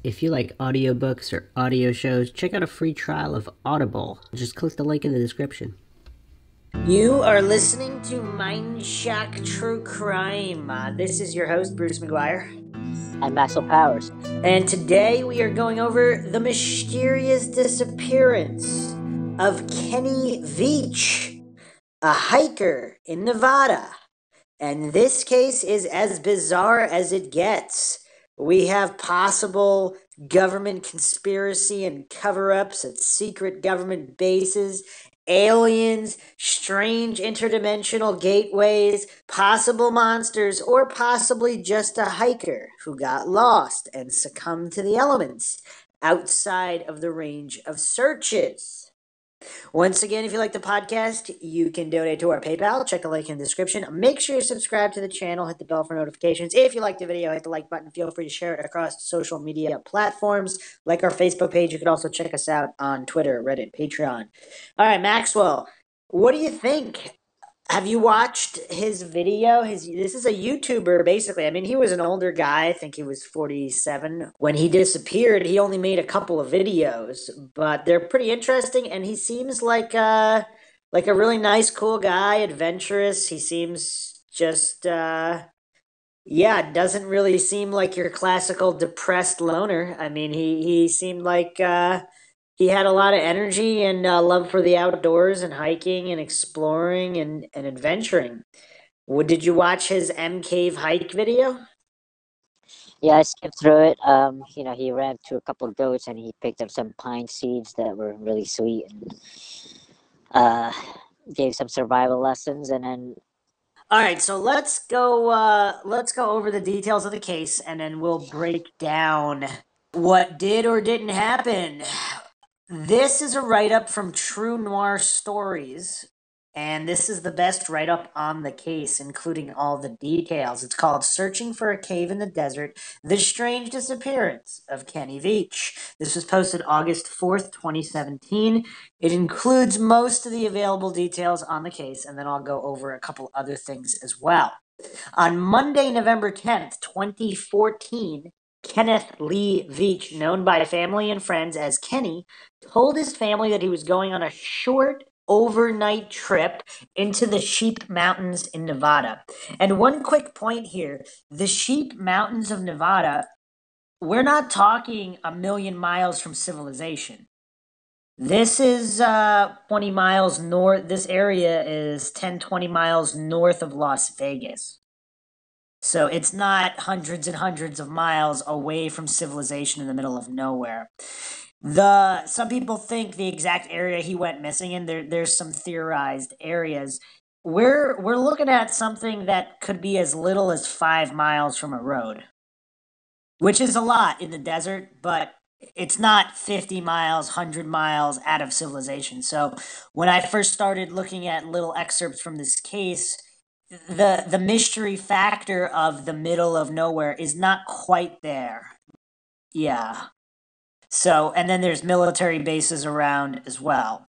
If you like audiobooks or audio shows, check out a free trial of Audible. Just click the link in the description. You are listening to MINDSHOCK True Crime. This is your host, Bruce McGuire. I'm Maxwell Powers. And today we are going over the mysterious disappearance of Kenny Veach, a hiker in Nevada. And this case is as bizarre as it gets. We have possible government conspiracy and cover-ups at secret government bases, aliens, strange interdimensional gateways, possible monsters, or possibly just a hiker who got lost and succumbed to the elements outside of the range of searches. Once again, if you like the podcast, you can donate to our PayPal. Check the link in the description. Make sure you subscribe to the channel. Hit the bell for notifications. If you like the video, hit the like button. Feel free to share it across social media platforms like our Facebook page. You can also check us out on Twitter, Reddit, Patreon. All right, Maxwell, what do you think? Have you watched his video? This is a YouTuber, basically. I mean, he was an older guy. I think he was 47. When he disappeared, he only made a couple of videos, but they're pretty interesting, and he seems like a really nice, cool guy, adventurous. He seems just, yeah, doesn't really seem like your classical depressed loner. I mean, he seemed like he had a lot of energy and love for the outdoors and hiking and exploring and adventuring. Did you watch his M Cave hike video? Yeah, I skipped through it. He ran to a couple of goats and he picked up some pine seeds that were really sweet and uh, gave some survival lessons. And then, All right, so let's go over the details of the case, and then we'll break down what did or didn't happen. This is a write-up from True Noir Stories, and this is the best write-up on the case, including all the details. It's called Searching for a Cave in the Desert, The Strange Disappearance of Kenny Veach. This was posted August 4th, 2017. It includes most of the available details on the case, and then I'll go over a couple other things as well. On Monday, November 10th, 2014, Kenneth Lee Veach, known by family and friends as Kenny, told his family that he was going on a short overnight trip into the Sheep Mountains in Nevada. And one quick point here, the Sheep Mountains of Nevada, we're not talking a million miles from civilization. This is 20 miles north. This area is 10, 20 miles north of Las Vegas. So it's not hundreds and hundreds of miles away from civilization in the middle of nowhere. Some people think the exact area he went missing in. There's some theorized areas. We're looking at something that could be as little as 5 miles from a road, which is a lot in the desert, but it's not 50 miles, 100 miles out of civilization. So when I first started looking at little excerpts from this case, the mystery factor of the middle of nowhere is not quite there. Yeah. So, and then there's military bases around as well.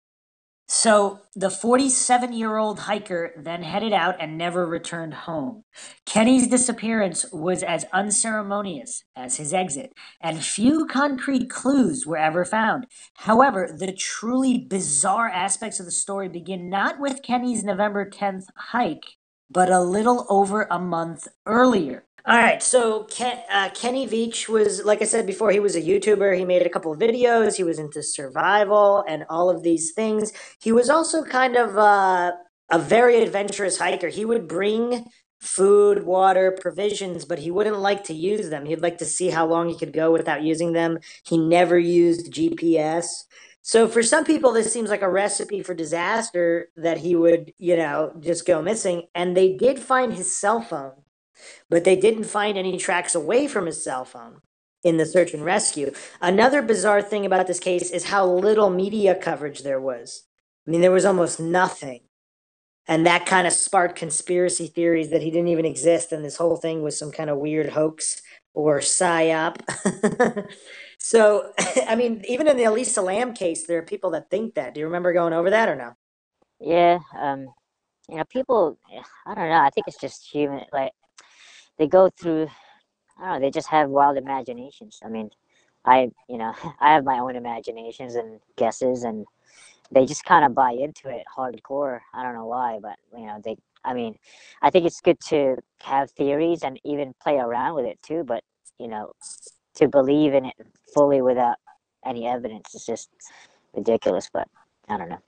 So the 47-year-old hiker then headed out and never returned home. Kenny's disappearance was as unceremonious as his exit, and few concrete clues were ever found. However, the truly bizarre aspects of the story begin not with Kenny's November 10th hike, but a little over a month earlier. All right, so Kenny Veach was, like I said before, he was a YouTuber. He made a couple of videos. He was into survival and all of these things. He was also kind of a very adventurous hiker. He would bring food, water, provisions, but he wouldn't like to use them. He'd like to see how long he could go without using them. He never used GPS. So for some people, this seems like a recipe for disaster that he would, just go missing. And they did find his cell phone, but they didn't find any tracks away from his cell phone in the search and rescue. Another bizarre thing about this case is how little media coverage there was. I mean, there was almost nothing. And that kind of sparked conspiracy theories that he didn't even exist, and this whole thing was some kind of weird hoax or psyop. So, I mean, even in the Elisa Lam case, there are people that think that. Do you remember going over that or no? yeah, people, I don't know. I think it's just human. Like, they go through, I don't know, they just have wild imaginations. I mean, I have my own imaginations and guesses, and they just kind of buy into it hardcore. I don't know why, but I mean, I think it's good to have theories and even play around with it too. But you know, to believe in it fully without any evidence is just ridiculous. But I don't know.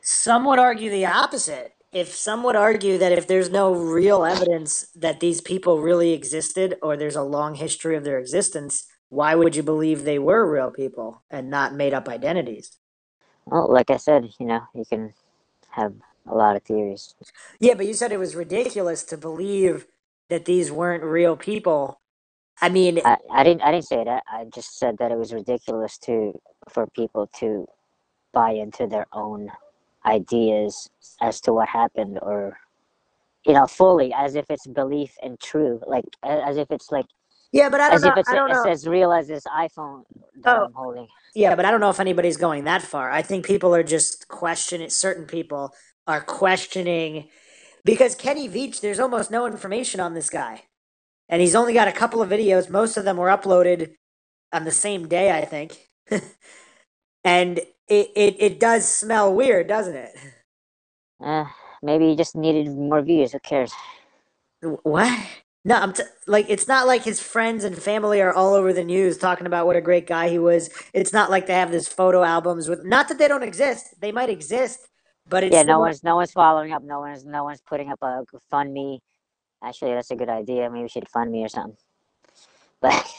Some would argue the opposite. If some would argue that if there's no real evidence that these people really existed or there's a long history of their existence, why would you believe they were real people and not made up identities? Well, like I said, you can have a lot of theories. Yeah, but you said it was ridiculous to believe that these weren't real people. I mean, I didn't say that. I just said that it was ridiculous for people to buy into their own ideas as to what happened, or fully, as if it's belief and true, like as if it's like yeah, but I don't as know. if I don't it's know. as real as this iPhone that Oh, I'm holding. yeah, but I don't know if anybody's going that far. I think people are just questioning, certain people are questioning because Kenny Veach, there's almost no information on this guy. And he's only got a couple of videos. Most of them were uploaded on the same day, I think. And it does smell weird, doesn't it? uh, Maybe he just needed more views. Who cares? What? No, like it's not like his friends and family are all over the news talking about what a great guy he was. It's not like they have this photo albums with. Not that they don't exist; they might exist, but it's Yeah, still. no one's following up. No one's putting up a fund me. Actually, that's a good idea. Maybe we should fund me or something. But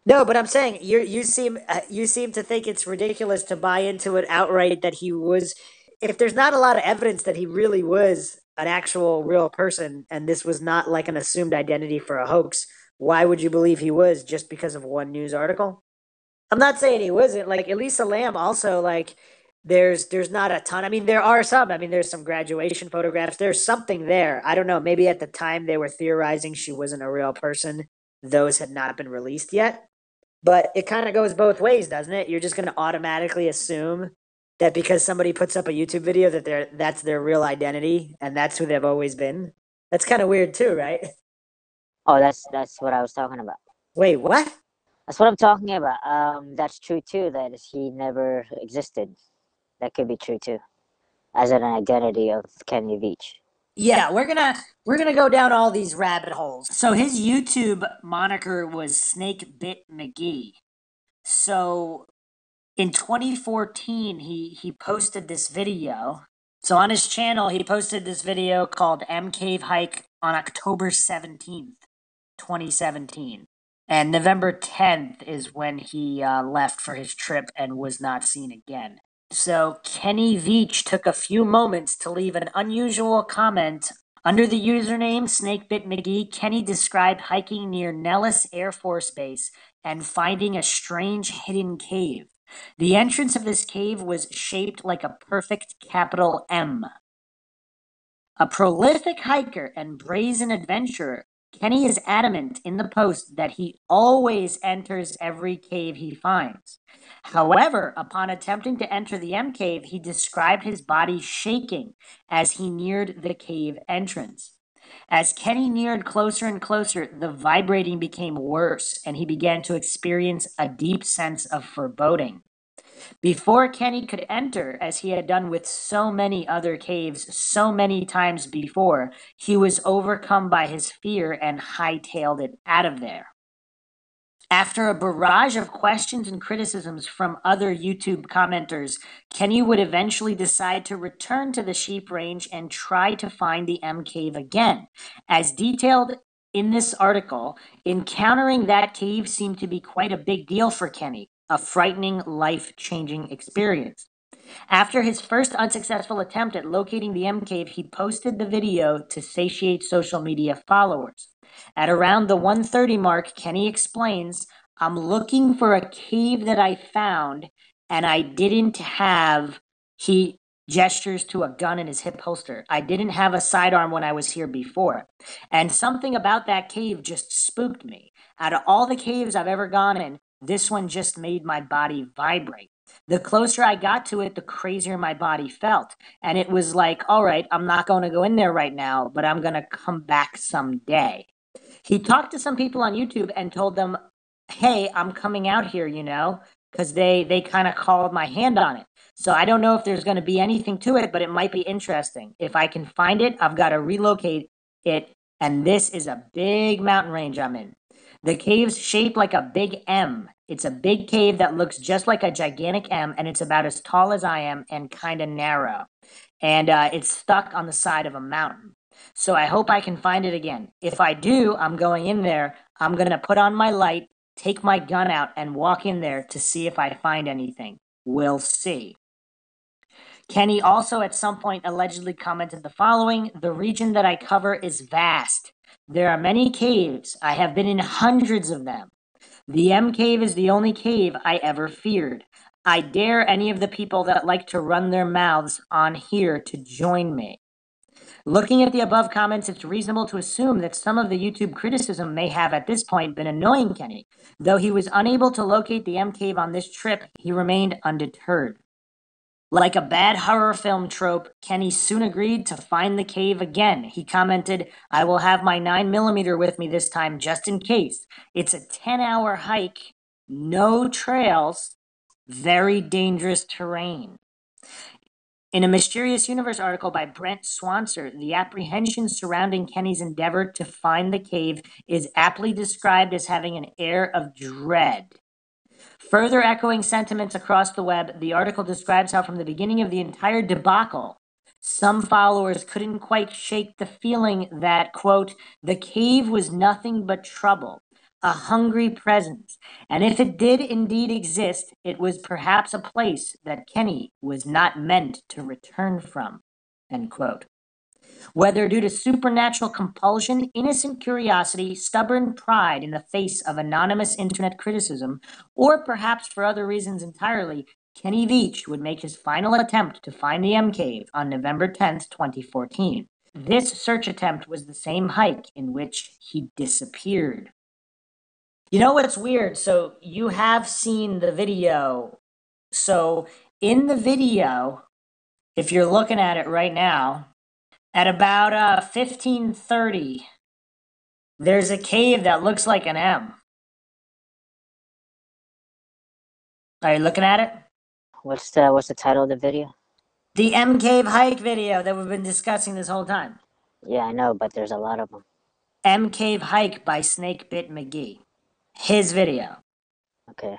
No, but I'm saying you seem to think it's ridiculous to buy into it outright that he was. If there's not a lot of evidence that he really was an actual real person, and this was not like an assumed identity for a hoax, why would you believe he was just because of one news article? I'm not saying he wasn't. Like Elisa Lamb also like there's not a ton. I mean, there are some. I mean, there's some graduation photographs. There's something there. I don't know. Maybe at the time they were theorizing she wasn't a real person. Those had not been released yet. But it kind of goes both ways, doesn't it? You're just going to automatically assume that because somebody puts up a YouTube video that that's their real identity and that's who they've always been. That's kind of weird too, right? oh, that's what I was talking about. Wait, what? That's what I'm talking about. That's true too. That he never existed. That could be true too, as an identity of Kenny Veach. Yeah, we're gonna go down all these rabbit holes. So his YouTube moniker was Snake Bit McGee. So in 2014, he posted this video. So on his channel, he posted this video called M Cave Hike on October 17th, 2017. And November 10th is when he left for his trip and was not seen again. So Kenny Veach took a few moments to leave an unusual comment. Under the username Snakebit McGee, Kenny described hiking near Nellis Air Force Base and finding a strange hidden cave. The entrance of this cave was shaped like a perfect capital M. A prolific hiker and brazen adventurer, Kenny is adamant in the post that he always enters every cave he finds. However, upon attempting to enter the M cave, he described his body shaking as he neared the cave entrance. As Kenny neared closer and closer, the vibrating became worse, and he began to experience a deep sense of foreboding. Before Kenny could enter, as he had done with so many other caves so many times before, he was overcome by his fear and hightailed it out of there. After a barrage of questions and criticisms from other YouTube commenters, Kenny would eventually decide to return to the sheep range and try to find the M cave again. As detailed in this article, encountering that cave seemed to be quite a big deal for Kenny, a frightening, life changing experience. After his first unsuccessful attempt at locating the M cave, he posted the video to satiate social media followers. At around the 1:30 mark, Kenny explains, "I'm looking for a cave that I found and I didn't have." He gestures to a gun in his hip holster. "I didn't have a sidearm when I was here before. And something about that cave just spooked me. Out of all the caves I've ever gone in, this one just made my body vibrate. The closer I got to it, the crazier my body felt. And it was like, all right, I'm not going to go in there right now, but I'm going to come back someday." He talked to some people on YouTube and told them hey, I'm coming out here, because they kind of called my hand on it. So I don't know if there's going to be anything to it, but it might be interesting. If I can find it, I've got to relocate it, and this is a big mountain range I'm in. The cave's shaped like a big M. It's a big cave that looks just like a gigantic M, and it's about as tall as I am and kind of narrow. And it's stuck on the side of a mountain. So I hope I can find it again. If I do, I'm going in there. I'm going to put on my light, take my gun out, and walk in there to see if I find anything. We'll see. Kenny also at some point allegedly commented the following: the region that I cover is vast. There are many caves. I have been in hundreds of them. The M cave is the only cave I ever feared. I dare any of the people that like to run their mouths on here to join me. Looking at the above comments, it's reasonable to assume that some of the YouTube criticism may have at this point been annoying Kenny. Though he was unable to locate the M cave on this trip, he remained undeterred. Like a bad horror film trope, Kenny soon agreed to find the cave again. He commented, I will have my 9mm with me this time just in case. It's a 10-hour hike, no trails, very dangerous terrain. In a Mysterious Universe article by Brent Swanser, the apprehension surrounding Kenny's endeavor to find the cave is aptly described as having an air of dread. Further echoing sentiments across the web, the article describes how from the beginning of the entire debacle, some followers couldn't quite shake the feeling that, quote, the cave was nothing but trouble, a hungry presence, and if it did indeed exist, it was perhaps a place that Kenny was not meant to return from, end quote. Whether due to supernatural compulsion, innocent curiosity, stubborn pride in the face of anonymous internet criticism, or perhaps for other reasons entirely, Kenny Veach would make his final attempt to find the M Cave on November 10th, 2014. This search attempt was the same hike in which he disappeared. You know what's weird? So you have seen the video. So in the video, if you're looking at it right now, at about 15:30, there's a cave that looks like an M. Are you looking at it? What's the title of the video? The M Cave hike video that we've been discussing this whole time. Yeah, I know, but there's a lot of them. M Cave hike by Snakebit McGee. His video. Okay.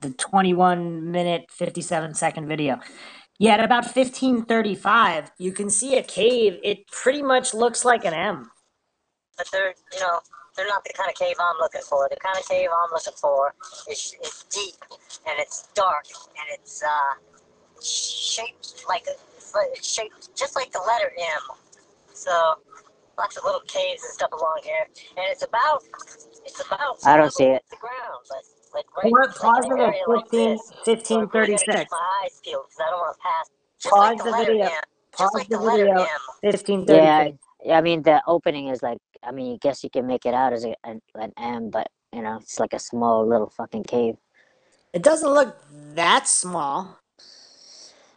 The 21-minute, 57-second video. Yeah, at about 15:35, you can see a cave. It pretty much looks like an M. But they're not the kind of cave I'm looking for. The kind of cave I'm looking for is deep and it's dark and it's it's shaped just like the letter M. So lots of little caves and stuff along here, and it's about I don't see it. The ground, but like Pause in it an area like this. So I really gotta 15:36. keep my eyes peeled because I don't want to pass. Just Pause like the the letter video. M. Just Pause like the the letter video. M. 15:36. Yeah, I mean the opening is like, I mean, I guess you can make it out as an M, but it's like a small little fucking cave. It doesn't look that small.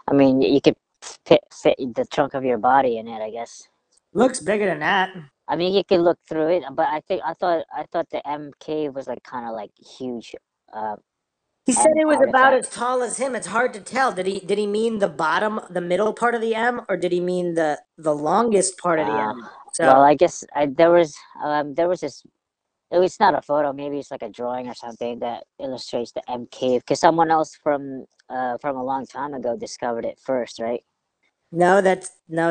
I mean, you could fit the trunk of your body in it, I guess. Looks bigger than that. I mean, you could look through it, but I thought the M cave was like kind of like huge. He said M it was about artifact. as tall as him. It's hard to tell. Did he mean the bottom, the middle part of the M, or did he mean the longest part of the M? Well, So I guess there was this. It's not a photo. Maybe it's like a drawing or something that illustrates the M cave. Because someone else from a long time ago discovered it first, right? no,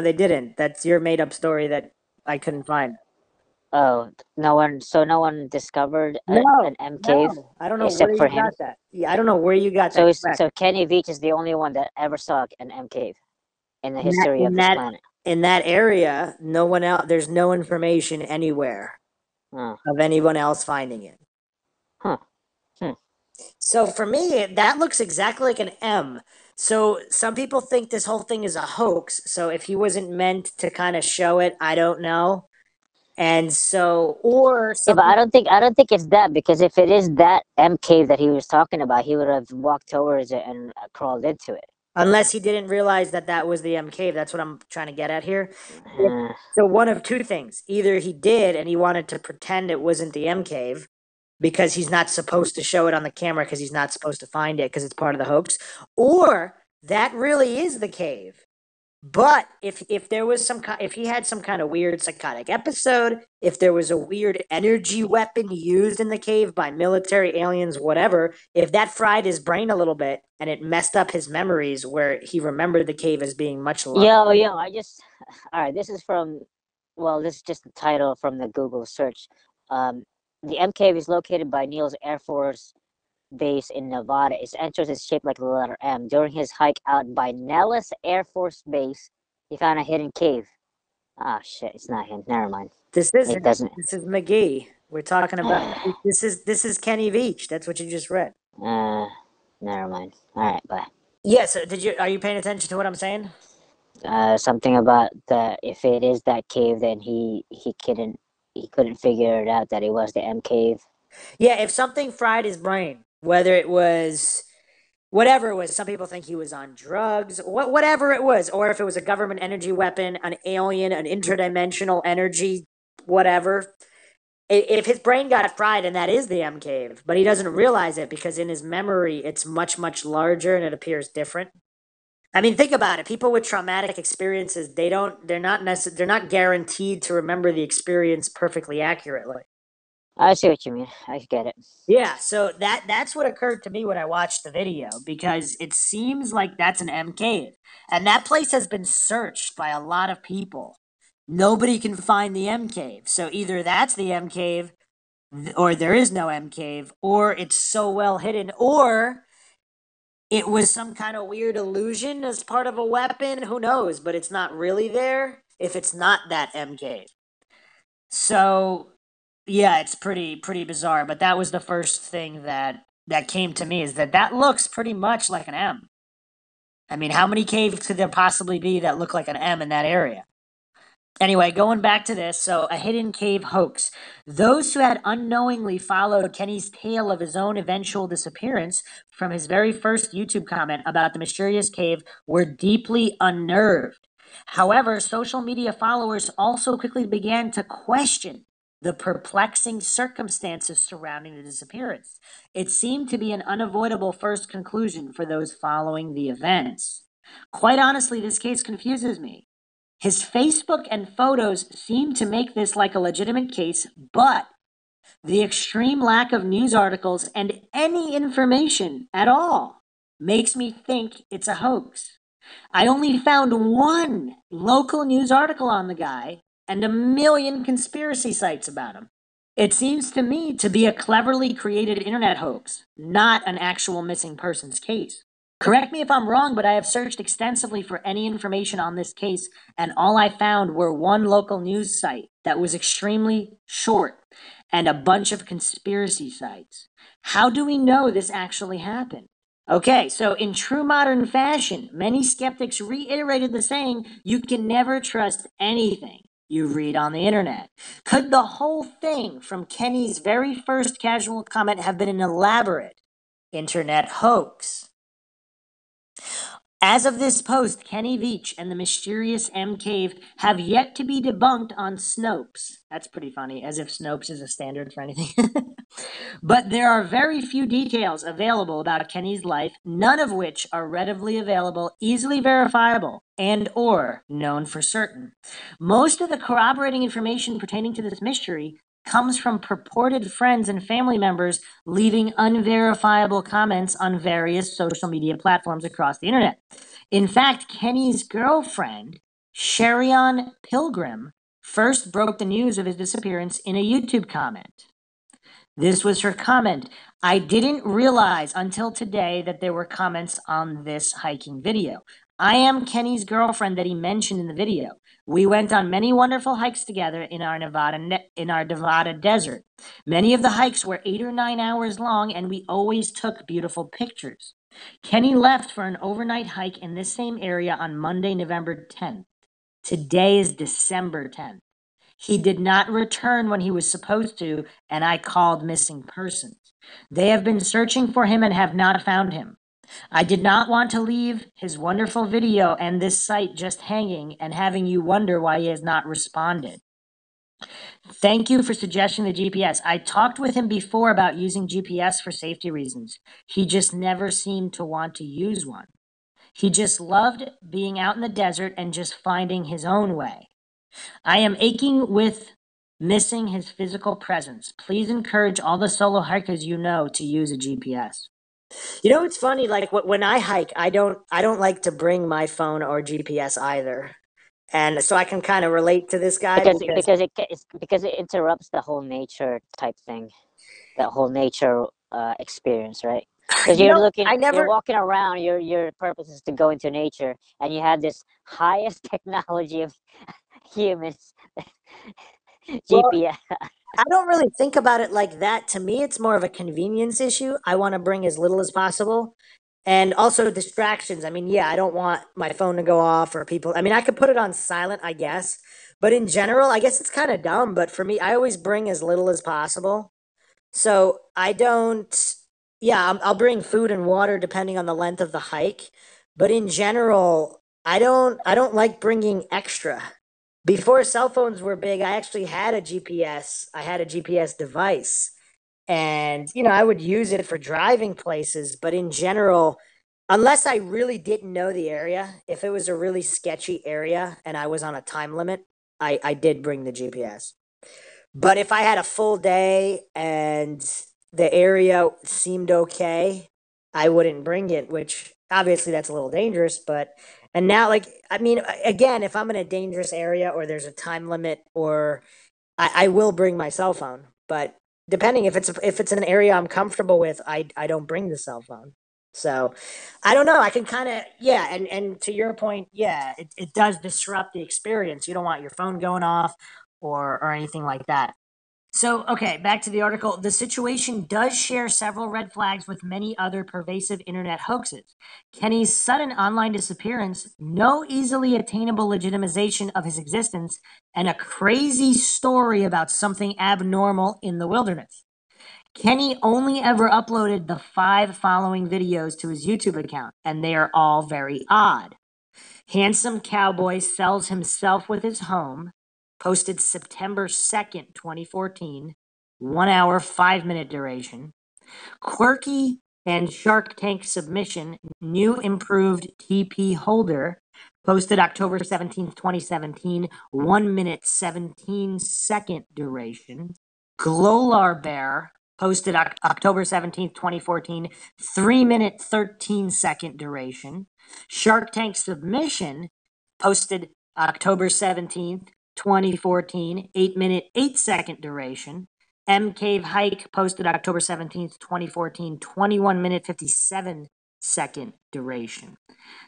they didn't. That's your made up story that I couldn't find. Oh, no one. So no one discovered an No, M cave no, I don't know where except you for him. got that. Yeah, I don't know where you got So that it's, correct. so Kenny Veach is the only one that ever saw an M cave in the In that history in of this that planet. in that area, no one else. There's no information anywhere Oh, of anyone else finding it. huh. Hmm. So for me, that looks exactly like an M. So some people think this whole thing is a hoax. So if he wasn't meant to kind of show it, I don't know. And so, or Yeah, some but I people, don't think it's that, because if it is that M cave that he was talking about, he would have walked towards it and crawled into it. unless he didn't realize that that was the M cave. That's what I'm trying to get at here. Uh, So one of two things: either he did and he wanted to pretend it wasn't the M cave, because he's not supposed to show it on the camera because he's not supposed to find it because it's part of the hoax, or that really is the cave. But if there was if he had some kind of weird psychotic episode, if there was a weird energy weapon used in the cave by military aliens, whatever, if that fried his brain a little bit and it messed up his memories where he remembered the cave as being much larger. Yo, all right, this is just the title from the Google search. The M cave is located by Neil's Air Force Base in Nevada. Its entrance is shaped like the letter M. During his hike out by Nellis Air Force Base, he found a hidden cave. Ah, shit, it's not him. Never mind. This It doesn't. This is McGee. We're talking about this is Kenny Veach. That's what you just read. Never mind. All right, bye. Yeah, so are you paying attention to what I'm saying? Something about if it is that cave, then he couldn't figure it out that it was the M cave. Yeah, if something fried his brain, whether it was whatever it was, some people think he was on drugs, whatever it was, or if it was a government energy weapon, an alien, an interdimensional energy, whatever. If his brain got fried and that is the M cave, but he doesn't realize it because in his memory it's much, much larger and it appears different. I mean, think about it. People with traumatic experiences, they're not guaranteed to remember the experience perfectly accurately. I see what you mean. I get it. Yeah, so that's what occurred to me when I watched the video because it seems like that's an M cave. And that place has been searched by a lot of people. Nobody can find the M cave. So either that's the M cave or there is no M cave or it's so well hidden or it was some kind of weird illusion as part of a weapon, who knows, but it's not really there if it's not that M cave. So yeah, it's pretty bizarre, but that was the first thing that came to me is that looks pretty much like an M. I mean, how many caves could there possibly be that look like an M in that area? Anyway, going back to this, so a hidden cave hoax. Those who had unknowingly followed Kenny's tale of his own eventual disappearance from his very first YouTube comment about the mysterious cave were deeply unnerved. However, social media followers also quickly began to question the perplexing circumstances surrounding the disappearance. It seemed to be an unavoidable first conclusion for those following the events. Quite honestly, this case confuses me. His Facebook and photos seem to make this like a legitimate case, but the extreme lack of news articles and any information at all makes me think it's a hoax. I only found one local news article on the guy and a million conspiracy sites about him. It seems to me to be a cleverly created internet hoax, not an actual missing persons case. Correct me if I'm wrong, but I have searched extensively for any information on this case, and all I found were one local news site that was extremely short and a bunch of conspiracy sites. How do we know this actually happened? Okay, so in true modern fashion, many skeptics reiterated the saying, you can never trust anything you read on the internet. Could the whole thing from Kenny's very first casual comment have been an elaborate internet hoax? As of this post, Kenny Veach and the mysterious M Cave have yet to be debunked on Snopes. That's pretty funny, as if Snopes is a standard for anything. But there are very few details available about Kenny's life, none of which are readily available, easily verifiable, and or known for certain. Most of the corroborating information pertaining to this mystery comes from purported friends and family members leaving unverifiable comments on various social media platforms across the internet. In fact, Kenny's girlfriend, Sherion Pilgrim, first broke the news of his disappearance in a YouTube comment. This was her comment. I didn't realize until today that there were comments on this hiking video. I am Kenny's girlfriend that he mentioned in the video. We went on many wonderful hikes together in our Nevada desert. Many of the hikes were 8 or 9 hours long, and we always took beautiful pictures. Kenny left for an overnight hike in this same area on Monday, November 10th. Today is December 10th. He did not return when he was supposed to, and I called missing persons. They have been searching for him and have not found him. I did not want to leave his wonderful video and this site just hanging and having you wonder why he has not responded. Thank you for suggesting the GPS. I talked with him before about using GPS for safety reasons. He just never seemed to want to use one. He just loved being out in the desert and just finding his own way. I am aching with missing his physical presence. Please encourage all the solo hikers you know to use a GPS. You know, it's funny. Like when I hike, I don't like to bring my phone or GPS either, and so I can kind of relate to this guy because Because it interrupts the whole nature type thing, that whole nature experience, right? Because you know I you're never. walking around. Your purpose is to go into nature, and you have this highest technology of humans, Well, GPS. I don't really think about it like that. To me, it's more of a convenience issue. I want to bring as little as possible. And also distractions. I mean, yeah, I don't want my phone to go off or people. I mean, I could put it on silent, I guess. But in general, I guess it's kind of dumb. But for me, I always bring as little as possible. So I don't. Yeah, I'll bring food and water depending on the length of the hike. But in general, I don't like bringing extra. Before cell phones were big, I actually had a GPS. I had a GPS device, and I would use it for driving places. But in general, unless I really didn't know the area, if it was a really sketchy area and I was on a time limit, I did bring the GPS. But if I had a full day and the area seemed okay, I wouldn't bring it, which obviously that's a little dangerous. But, and now, like, I mean, again, if I'm in a dangerous area or there's a time limit, or I will bring my cell phone. But depending if it's an area I'm comfortable with, I don't bring the cell phone. So I don't know. I can kind of, yeah, and to your point, yeah, it does disrupt the experience. You don't want your phone going off or anything like that. So, okay, back to the article. The situation does share several red flags with many other pervasive internet hoaxes. Kenny's sudden online disappearance, no easily attainable legitimization of his existence, and a crazy story about something abnormal in the wilderness. Kenny only ever uploaded the 5 following videos to his YouTube account, and they are all very odd. Handsome Cowboy sells himself with his home, posted September 2nd, 2014, 1 hour, 5-minute duration. Quirky and Shark Tank submission, new improved TP holder, posted October 17th, 2017, 1 minute, 17-second duration. Glolar Bear, posted October 17th, 2014, 3 minute, 13-second duration. Shark Tank submission, posted October 17th, 2014, 8 minute, 8-second duration. M Cave Hike, posted October 17th, 2014, 21 minute, 57-second duration.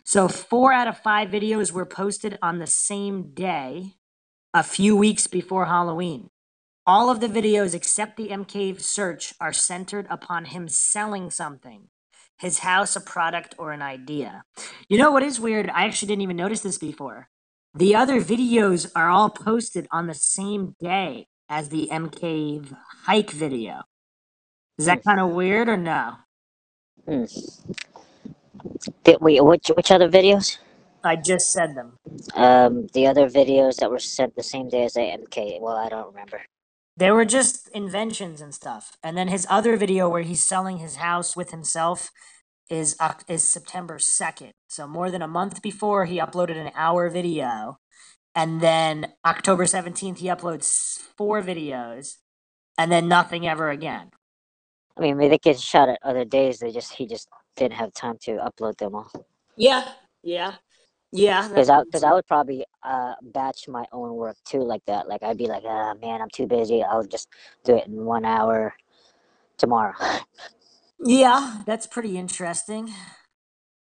So 4 out of 5 videos were posted on the same day, a few weeks before Halloween. All of the videos except the M Cave search are centered upon him selling something, his house, a product, or an idea. You know what is weird? I actually didn't even notice this before. The other videos are all posted on the same day as the M Cave hike video. Is Hmm. that kind of weird or no? Hmm. Wait, which other videos? I just said them. The other videos that were sent the same day as the MK. Well, I don't remember. They were just inventions and stuff. And then his other video where he's selling his house with himself is September 2nd. So more than a month before, he uploaded an hour video, and then October 17th he uploads 4 videos, and then nothing ever again. I mean, they get shot at other days. He just didn't have time to upload them all. Yeah, yeah, yeah. Because I would probably batch my own work too like that. Like I'd be like, ah, man, I'm too busy. I'll just do it in 1 hour tomorrow. Yeah, that's pretty interesting.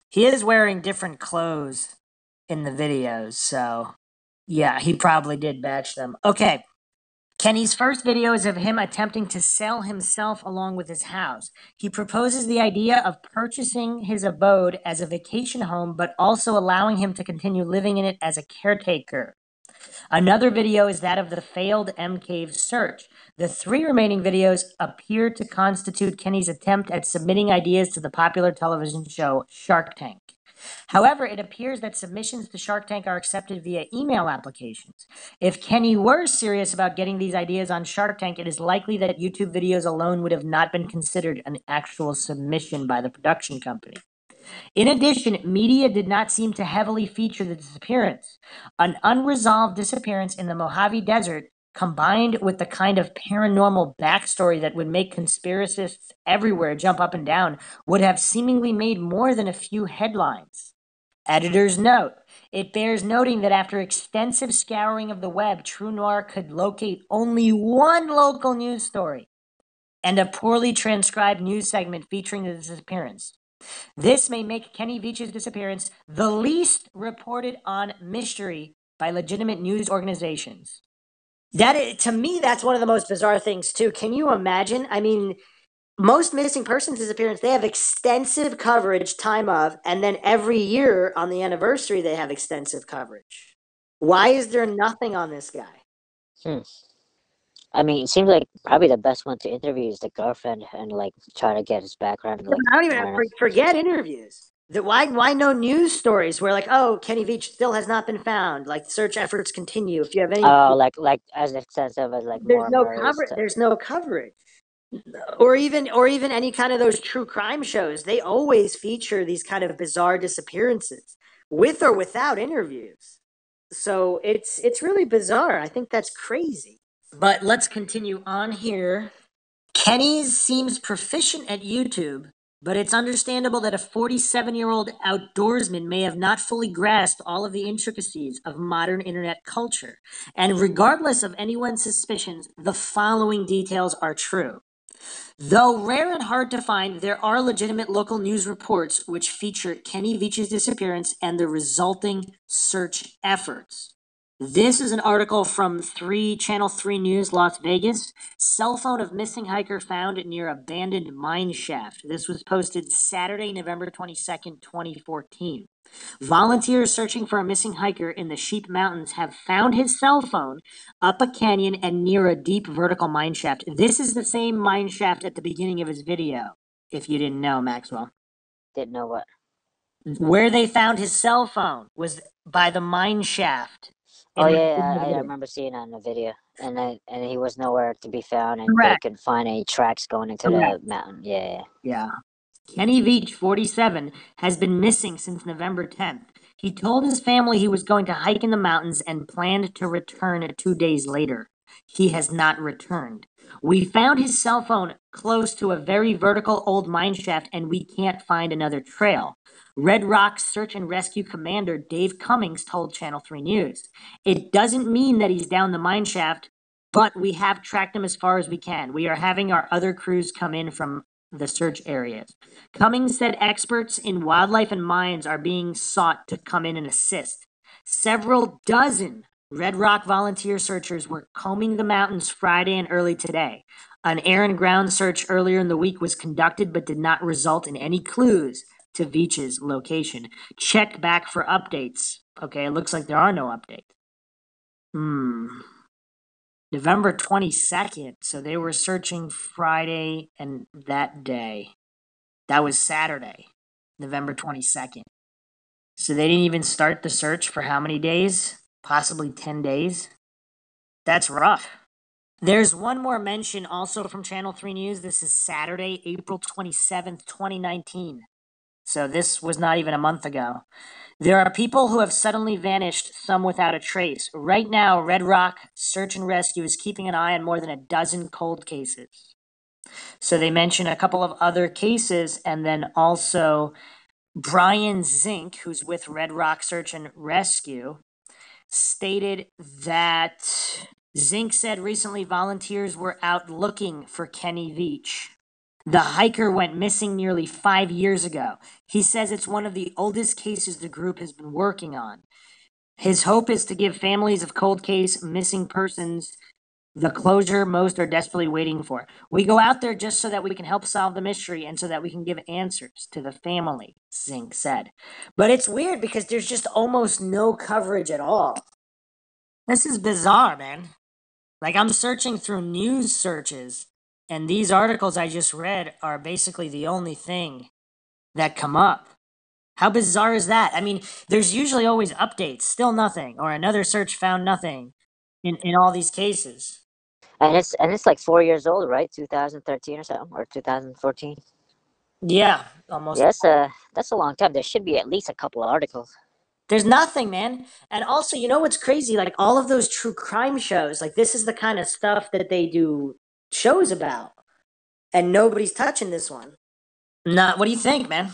He is wearing different clothes in the videos, so yeah, he probably did batch them. Okay, Kenny's first video is of him attempting to sell himself along with his house. He proposes the idea of purchasing his abode as a vacation home, but also allowing him to continue living in it as a caretaker. Another video is that of the failed M Cave search. The 3 remaining videos appear to constitute Kenny's attempt at submitting ideas to the popular television show Shark Tank. However, it appears that submissions to Shark Tank are accepted via email applications. If Kenny were serious about getting these ideas on Shark Tank, it is likely that YouTube videos alone would have not been considered an actual submission by the production company. In addition, media did not seem to heavily feature the disappearance. An unresolved disappearance in the Mojave Desert, combined with the kind of paranormal backstory that would make conspiracists everywhere jump up and down, would have seemingly made more than a few headlines. Editor's note: it bears noting that after extensive scouring of the web, True Noir could locate only one local news story and a poorly transcribed news segment featuring the disappearance. This may make Kenny Veach's disappearance the least reported on mystery by legitimate news organizations. To me, that's one of the most bizarre things, too. Can you imagine? I mean, most missing persons disappearance, they have extensive coverage time of, and then every year on the anniversary, they have extensive coverage. Why is there nothing on this guy? I mean, it seems like probably the best one to interview is the girlfriend and like try to get his background. Like, I don't even I don't know. forget interviews. Why no news stories where like, oh, Kenny Veach still has not been found. Like search efforts continue. If you have any, Oh, like as extensive as like there's more no murders. coverage. There's no coverage. Or even any kind of those true crime shows. They always feature these kind of bizarre disappearances, with or without interviews. So it's really bizarre. I think that's crazy. But let's continue on here. Kenny seems proficient at YouTube, but it's understandable that a 47-year-old outdoorsman may have not fully grasped all of the intricacies of modern internet culture. And regardless of anyone's suspicions, the following details are true. Though rare and hard to find, there are legitimate local news reports which feature Kenny Veach's disappearance and the resulting search efforts. This is an article from Channel 3 News, Las Vegas. Cell phone of missing hiker found near abandoned mine shaft. This was posted Saturday, November 22nd, 2014. Volunteers searching for a missing hiker in the Sheep Mountains have found his cell phone up a canyon and near a deep vertical mine shaft. This is the same mine shaft at the beginning of his video, if you didn't know, Maxwell. Didn't know what. Where they found his cell phone was by the mine shaft. Oh yeah, I remember seeing that in the video, and he was nowhere to be found, and they Correct. couldn't find any tracks going into Correct. the mountain. Yeah. Yeah. Kenny Veach, 47, has been missing since November 10th. He told his family he was going to hike in the mountains and planned to return 2 days later. He has not returned. We found his cell phone close to a very vertical old mine shaft, and we can't find another trail. Red Rock Search and Rescue Commander Dave Cummings told Channel 3 News. It doesn't mean that he's down the mine shaft, but we have tracked him as far as we can. We are having our other crews come in from the search areas. Cummings said experts in wildlife and mines are being sought to come in and assist. Several dozen Red Rock volunteer searchers were combing the mountains Friday and early today. An air and ground search earlier in the week was conducted but did not result in any clues to Veach's location. Check back for updates. Okay, it looks like there are no updates. November 22nd. So they were searching Friday and that day. That was Saturday, November 22nd. So they didn't even start the search for how many days? Possibly 10 days. That's rough. There's one more mention also from Channel 3 News. This is Saturday, April 27th, 2019. So this was not even a month ago. There are people who have suddenly vanished, some without a trace. Right now, Red Rock Search and Rescue is keeping an eye on more than a dozen cold cases. So they mention a couple of other cases, and then also Brian Zink, who's with Red Rock Search and Rescue, stated that Zink said recently volunteers were out looking for Kenny Veach. The hiker went missing nearly 5 years ago. He says it's one of the oldest cases the group has been working on. His hope is to give families of cold case missing persons the closure most are desperately waiting for. We go out there just so that we can help solve the mystery and so that we can give answers to the family, Zink said. But it's weird because there's just almost no coverage at all. This is bizarre, man. Like, I'm searching through news searches, and these articles I just read are basically the only thing that come up. How bizarre is that? I mean, there's usually always updates, still nothing, or another search found nothing in all these cases. And it's like 4 years old, right? 2013 or something, or 2014. Yeah, almost. Yes, that's a long time. There should be at least a couple of articles. There's nothing, man. And also, you know what's crazy? Like all of those true crime shows, like this is the kind of stuff that they do shows about, and nobody's touching this one. Not. What do you think, man?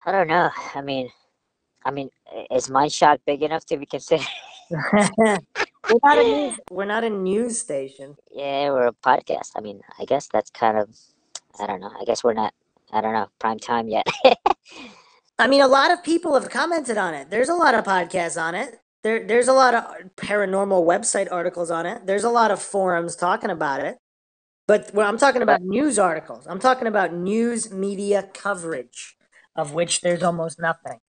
I don't know. I mean, is MindShock big enough to be considered? We're not a news station. Yeah, we're a podcast. I mean, I guess that's kind of. I don't know. I guess we're not. I don't know. Prime time yet. I mean, a lot of people have commented on it. There's a lot of podcasts on it. There's a lot of paranormal website articles on it. There's a lot of forums talking about it. But I'm talking about news articles. I'm talking about news media coverage, of which there's almost nothing.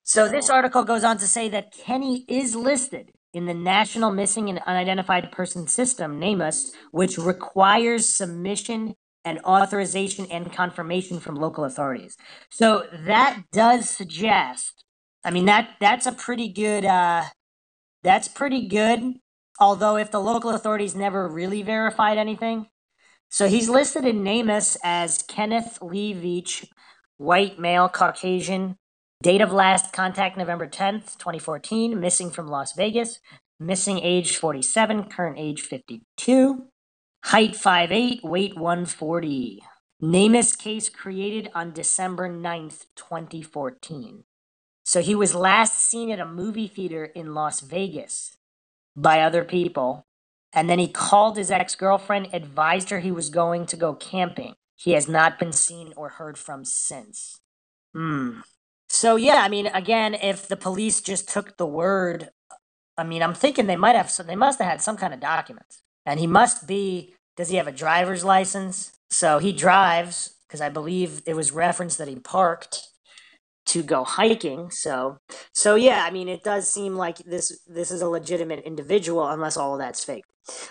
So this article goes on to say that Kenny is listed in the National Missing and Unidentified Person System, NamUs, which requires submission and authorization and confirmation from local authorities. So that does suggest, I mean that's a pretty good that's pretty good. Although if the local authorities never really verified anything. So he's listed in NamUs as Kenneth Lee Veach, white male, Caucasian, date of last contact November 10th, 2014, missing from Las Vegas, missing age 47, current age 52, height 5'8", weight 140. NamUs case created on December 9th, 2014. So he was last seen at a movie theater in Las Vegas by other people. And then he called his ex-girlfriend, advised her he was going to go camping. He has not been seen or heard from since. So yeah, I mean, again, if the police just took the word, I mean, I'm thinking they must have had some kind of documents. And he must be, does he have a driver's license? So he drives, because I believe it was referenced that he parked to go hiking. So yeah, I mean, it does seem like this is a legitimate individual, unless all of that's fake.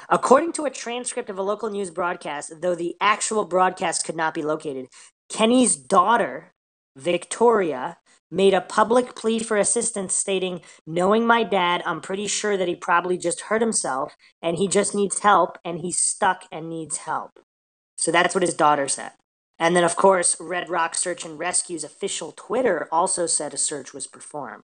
According to a transcript of a local news broadcast, though the actual broadcast could not be located, Kenny's daughter, Victoria, made a public plea for assistance, stating, "Knowing my dad, I'm pretty sure that he probably just hurt himself and he just needs help and he's stuck and needs help." So that's what his daughter said. And then, of course, Red Rock Search and Rescue's official Twitter also said a search was performed.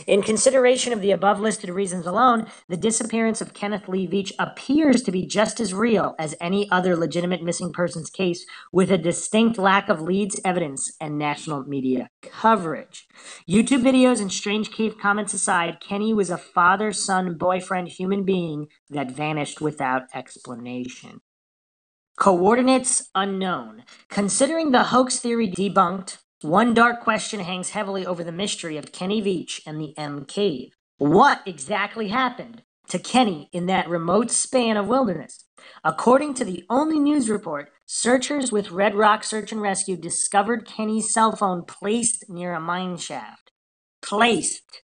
In consideration of the above listed reasons alone, the disappearance of Kenneth Lee Veach appears to be just as real as any other legitimate missing persons case, with a distinct lack of leads, evidence, and national media coverage. YouTube videos and strange cave comments aside, Kenny was a father, son, boyfriend, human being that vanished without explanation. Coordinates unknown. Considering the hoax theory debunked, one dark question hangs heavily over the mystery of Kenny Veach and the M Cave. What exactly happened to Kenny in that remote span of wilderness? According to the only news report, searchers with Red Rock Search and Rescue discovered Kenny's cell phone placed near a mine shaft. Placed.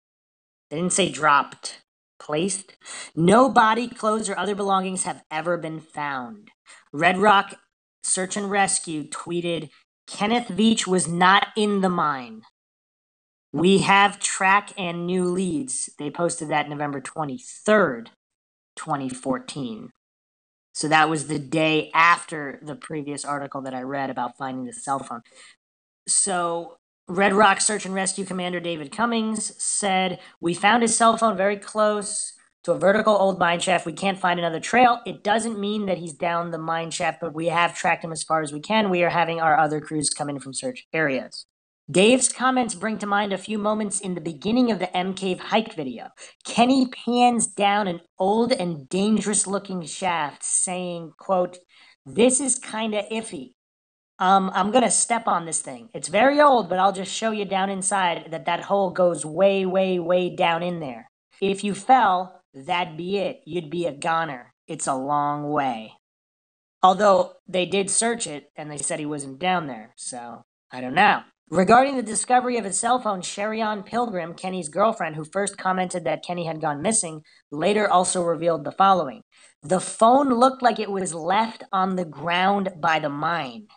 They didn't say dropped. Placed. No body, clothes, or other belongings have ever been found. Red Rock Search and Rescue tweeted, "Kenneth Veach was not in the mine. We have track and new leads." They posted that November 23rd, 2014. So that was the day after the previous article that I read about finding the cell phone. So Red Rock Search and Rescue Commander David Cummings said, "We found his cell phone very close to a vertical old mine shaft. We can't find another trail. It doesn't mean that he's down the mine shaft, but we have tracked him as far as we can. We are having our other crews come in from search areas." Dave's comments bring to mind a few moments in the beginning of the M Cave hike video. Kenny pans down an old and dangerous looking shaft, saying, quote, "This is kinda iffy. I'm gonna step on this thing. It's very old, but I'll just show you down inside that hole goes way, way, way down in there. If you fell, that'd be it. You'd be a goner. It's a long way." Although they did search it and they said he wasn't down there, so I don't know. Regarding the discovery of his cell phone, Sherrion Pilgrim, Kenny's girlfriend, who first commented that Kenny had gone missing, later also revealed the following. The phone looked like it was left on the ground by the mine.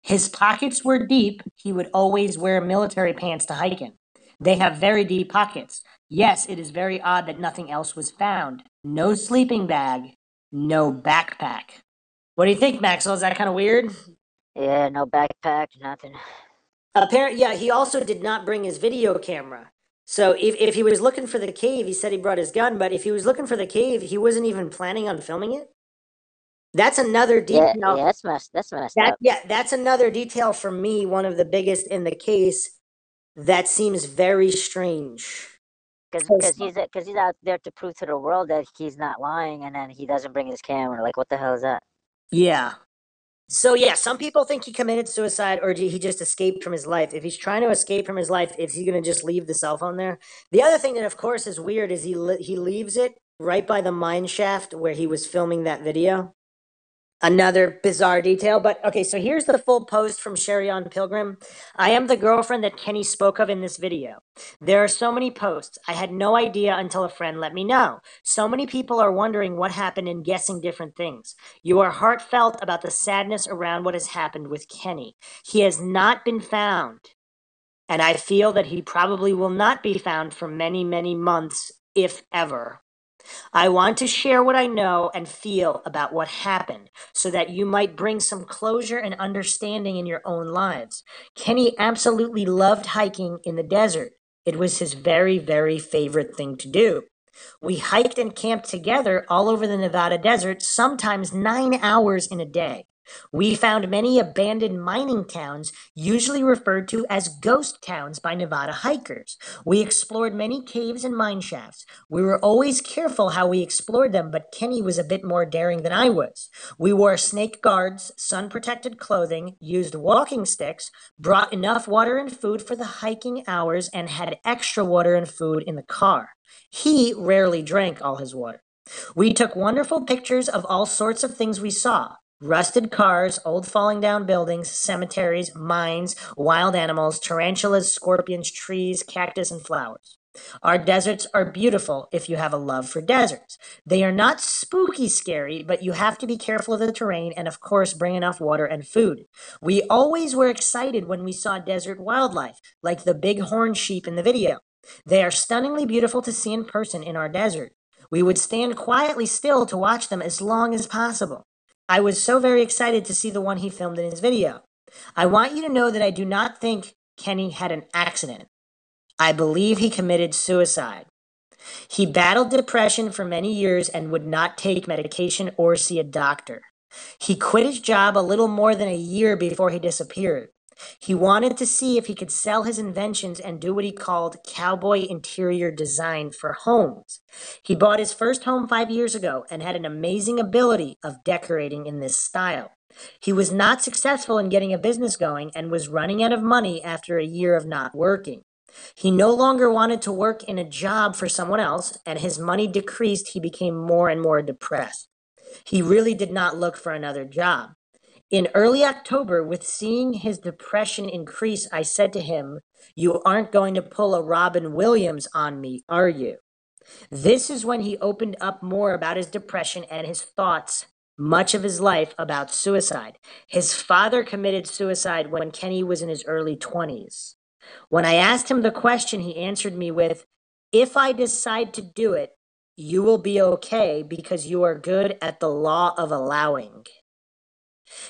His pockets were deep. He would always wear military pants to hike in. They have very deep pockets. Yes, it is very odd that nothing else was found. No sleeping bag, no backpack. What do you think, Maxwell? Is that kind of weird? Yeah, no backpack, nothing. Apparently, yeah, he also did not bring his video camera. So if he was looking for the cave, he said he brought his gun, but if he was looking for the cave, he wasn't even planning on filming it. That's another Yeah, detail. yeah, that's messed up. That's another detail for me, one of the biggest in the case that seems very strange. Because he's out there to prove to the world that he's not lying, and then he doesn't bring his camera. Like, what the hell is that? Yeah. So yeah, some people think he committed suicide or he just escaped from his life. If he's trying to escape from his life, is he going to just leave the cell phone there? The other thing that, of course, is weird is he leaves it right by the mine shaft where he was filming that video. Another bizarre detail, but okay, so here's the full post from Sherry on Pilgrim. I am the girlfriend that Kenny spoke of in this video. There are so many posts. I had no idea until a friend let me know. So many people are wondering what happened and guessing different things. You are heartfelt about the sadness around what has happened with Kenny. He has not been found, and I feel that he probably will not be found for many, many months, if ever. I want to share what I know and feel about what happened so that you might bring some closure and understanding in your own lives. Kenny absolutely loved hiking in the desert. It was his very, very favorite thing to do. We hiked and camped together all over the Nevada desert, sometimes 9 hours in a day. We found many abandoned mining towns, usually referred to as ghost towns by Nevada hikers. We explored many caves and mine shafts. We were always careful how we explored them, but Kenny was a bit more daring than I was. We wore snake guards, sun protected clothing, used walking sticks, brought enough water and food for the hiking hours, and had extra water and food in the car. He rarely drank all his water. We took wonderful pictures of all sorts of things we saw: rusted cars, old falling down buildings, cemeteries, mines, wild animals, tarantulas, scorpions, trees, cactus, and flowers. Our deserts are beautiful if you have a love for deserts. They are not spooky scary, but you have to be careful of the terrain and, of course, bring enough water and food. We always were excited when we saw desert wildlife, like the big horn sheep in the video. They are stunningly beautiful to see in person in our desert. We would stand quietly still to watch them as long as possible. I was so very excited to see the one he filmed in his video. I want you to know that I do not think Kenny had an accident. I believe he committed suicide. He battled depression for many years and would not take medication or see a doctor. He quit his job a little more than a year before he disappeared. He wanted to see if he could sell his inventions and do what he called cowboy interior design for homes. He bought his first home 5 years ago and had an amazing ability of decorating in this style. He was not successful in getting a business going and was running out of money after a year of not working. He no longer wanted to work in a job for someone else, and his money decreased. He became more and more depressed. He really did not look for another job. In early October, with seeing his depression increase, I said to him, "You aren't going to pull a Robin Williams on me, are you?" This is when he opened up more about his depression and his thoughts, much of his life about suicide. His father committed suicide when Kenny was in his early 20s. When I asked him the question, he answered me with, "If I decide to do it, you will be okay because you are good at the law of allowing."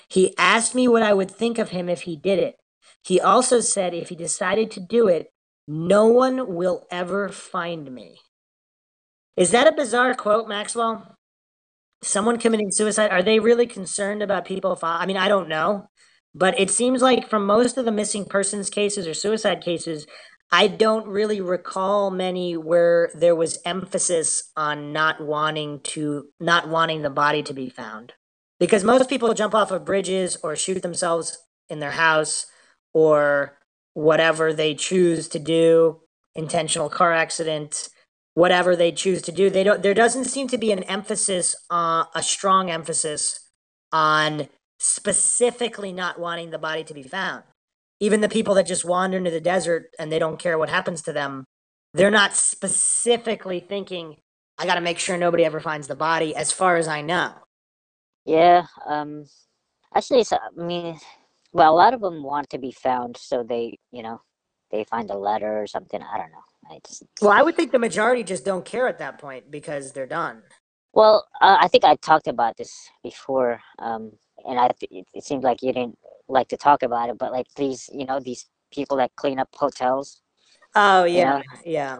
He asked me what I would think of him if he did it. He also said if he decided to do it, no one will ever find me. Is that a bizarre quote, Maxwell? Someone committing suicide, are they really concerned about people? I mean, I don't know. But it seems like from most of the missing persons cases or suicide cases, I don't really recall many where there was emphasis on not wanting the body to be found. Because most people jump off of bridges or shoot themselves in their house or whatever they choose to do, intentional car accident, whatever they choose to do. They don't There doesn't seem to be an emphasis a strong emphasis on specifically not wanting the body to be found. Even the people that just wander into the desert and they don't care what happens to them, they're not specifically thinking, "I got to make sure nobody ever finds the body," as far as I know. Yeah. Actually, I mean, Well, a lot of them want to be found, so they find a letter or something. I don't know. I just Well, I would think the majority just don't care at that point because they're done. Well, I think I talked about this before, and it seemed like you didn't like to talk about it, but like these people that clean up hotels, Oh you yeah, know, yeah.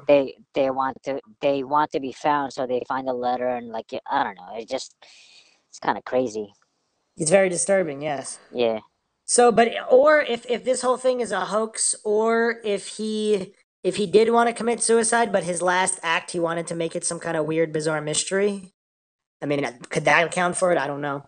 they want to be found, so they find a letter and like I don't know, it's kind of crazy. It's very disturbing. Yes. Yeah, So, but or if this whole thing is a hoax, or if he did want to commit suicide, but his last act he wanted to make it some kind of weird, bizarre mystery. I mean, could that account for it? I don't know.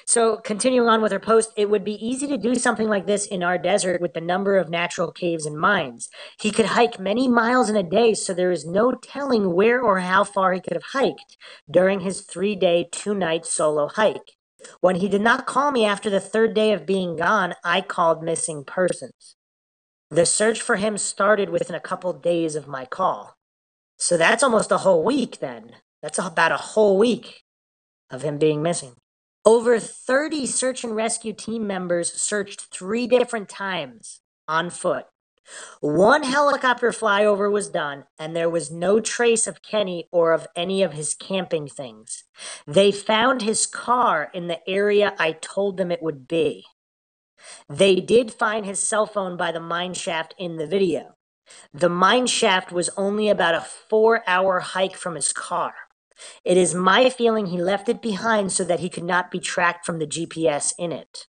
So, continuing on with her post, it would be easy to do something like this in our desert with the number of natural caves and mines. He could hike many miles in a day, so there is no telling where or how far he could have hiked during his 3 day, 2 night solo hike. When he did not call me after the third day of being gone, I called missing persons. The search for him started within a couple days of my call. So that's almost a whole week then. That's about a whole week of him being missing. Over 30 search and rescue team members searched 3 different times on foot. One helicopter flyover was done, and there was no trace of Kenny or of any of his camping things. They found his car in the area I told them it would be. They did find his cell phone by the mine shaft in the video. The mine shaft was only about a 4 hour hike from his car. It is my feeling he left it behind so that he could not be tracked from the GPS in it.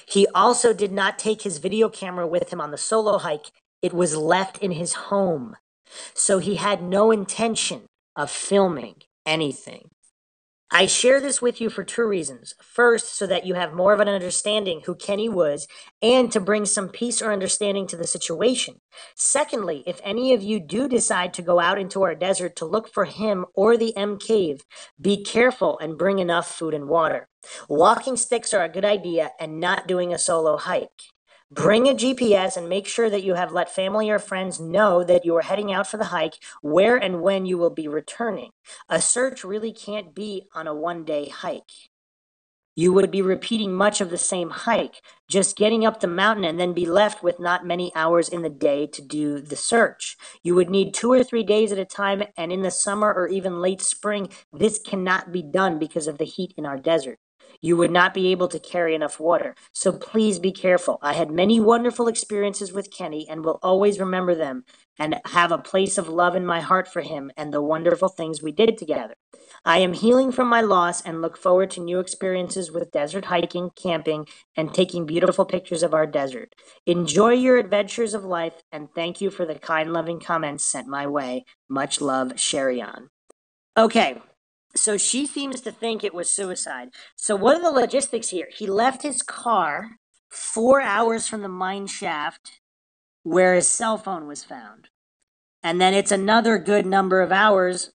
He also did not take his video camera with him on the solo hike. It was left in his home. So he had no intention of filming anything. I share this with you for 2 reasons. First, so that you have more of an understanding who Kenny was, and to bring some peace or understanding to the situation. Secondly, if any of you do decide to go out into our desert to look for him or the M Cave, be careful and bring enough food and water. Walking sticks are a good idea, and not doing a solo hike. Bring a GPS and make sure that you have let family or friends know that you are heading out for the hike, where and when you will be returning. A search really can't be on a 1 day hike. You would be repeating much of the same hike, just getting up the mountain and then be left with not many hours in the day to do the search. You would need 2 or 3 days at a time, and in the summer or even late spring, this cannot be done because of the heat in our desert. You would not be able to carry enough water. So please be careful. I had many wonderful experiences with Kenny and will always remember them and have a place of love in my heart for him and the wonderful things we did together. I am healing from my loss and look forward to new experiences with desert hiking, camping, and taking beautiful pictures of our desert. Enjoy your adventures of life, and thank you for the kind, loving comments sent my way. Much love, Sherian. Okay, so she seems to think it was suicide. So what are the logistics here? He left his car 4 hours from the mine shaft where his cell phone was found. And then it's another good number of hours,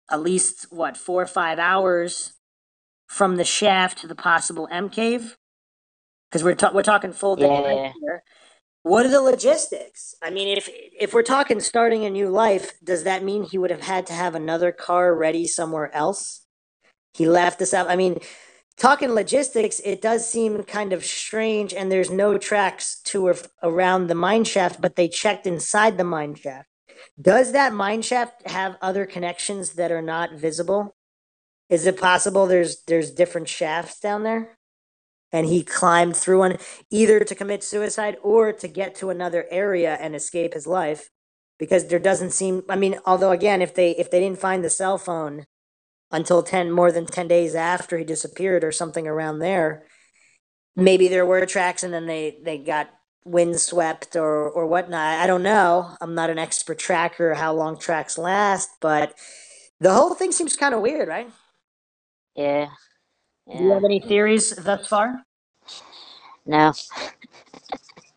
at least what, 4 or 5 hours from the shaft to the possible M cave? Because we're talking full day hike yeah. here. What are the logistics? I mean, if we're talking starting a new life, does that mean he would have had to have another car ready somewhere else? He left this out. I mean, talking logistics, it does seem kind of strange, and there's no tracks to or around the mine shaft, but they checked inside the mine shaft. Does that mine shaft have other connections that are not visible? Is it possible there's different shafts down there? And he climbed through one either to commit suicide or to get to another area and escape his life. Because there doesn't seem, I mean, although again, if they didn't find the cell phone until more than 10 days after he disappeared or something around there, maybe there were tracks and then they got windswept or whatnot. I don't know. I'm not an expert tracker how long tracks last, but the whole thing seems kind of weird, right? Yeah, Do you yeah. have any theories thus far? No.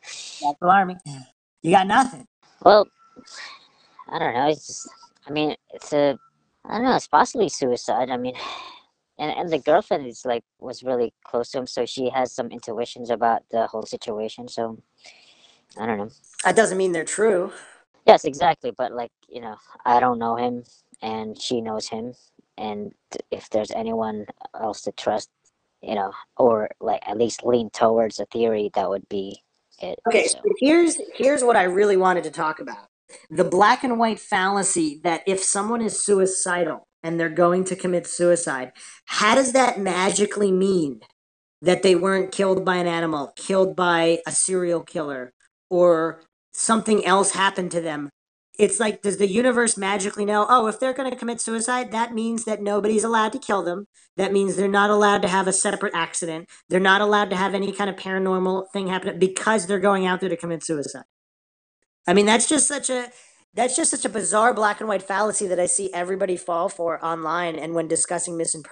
That's alarming. You got nothing. Well, I don't know. It's just, I mean, I don't know. It's possibly suicide. I mean, and the girlfriend is like was really close to him, so she has some intuitions about the whole situation. So I don't know. That doesn't mean they're true. Yes, exactly. But like I don't know him, and she knows him, and if there's anyone else to trust, or like at least lean towards a theory that would be it. Okay, so So here's what I really wanted to talk about. The black and white fallacy that if someone is suicidal and they're going to commit suicide, how does that magically mean that they weren't killed by an animal, killed by a serial killer, or something else happened to them? It's like, does the universe magically know, oh, if they're going to commit suicide, that means that nobody's allowed to kill them. That means they're not allowed to have a separate accident. They're not allowed to have any kind of paranormal thing happen because they're going out there to commit suicide. I mean, that's just such a bizarre black and white fallacy that I see everybody fall for online and when discussing missing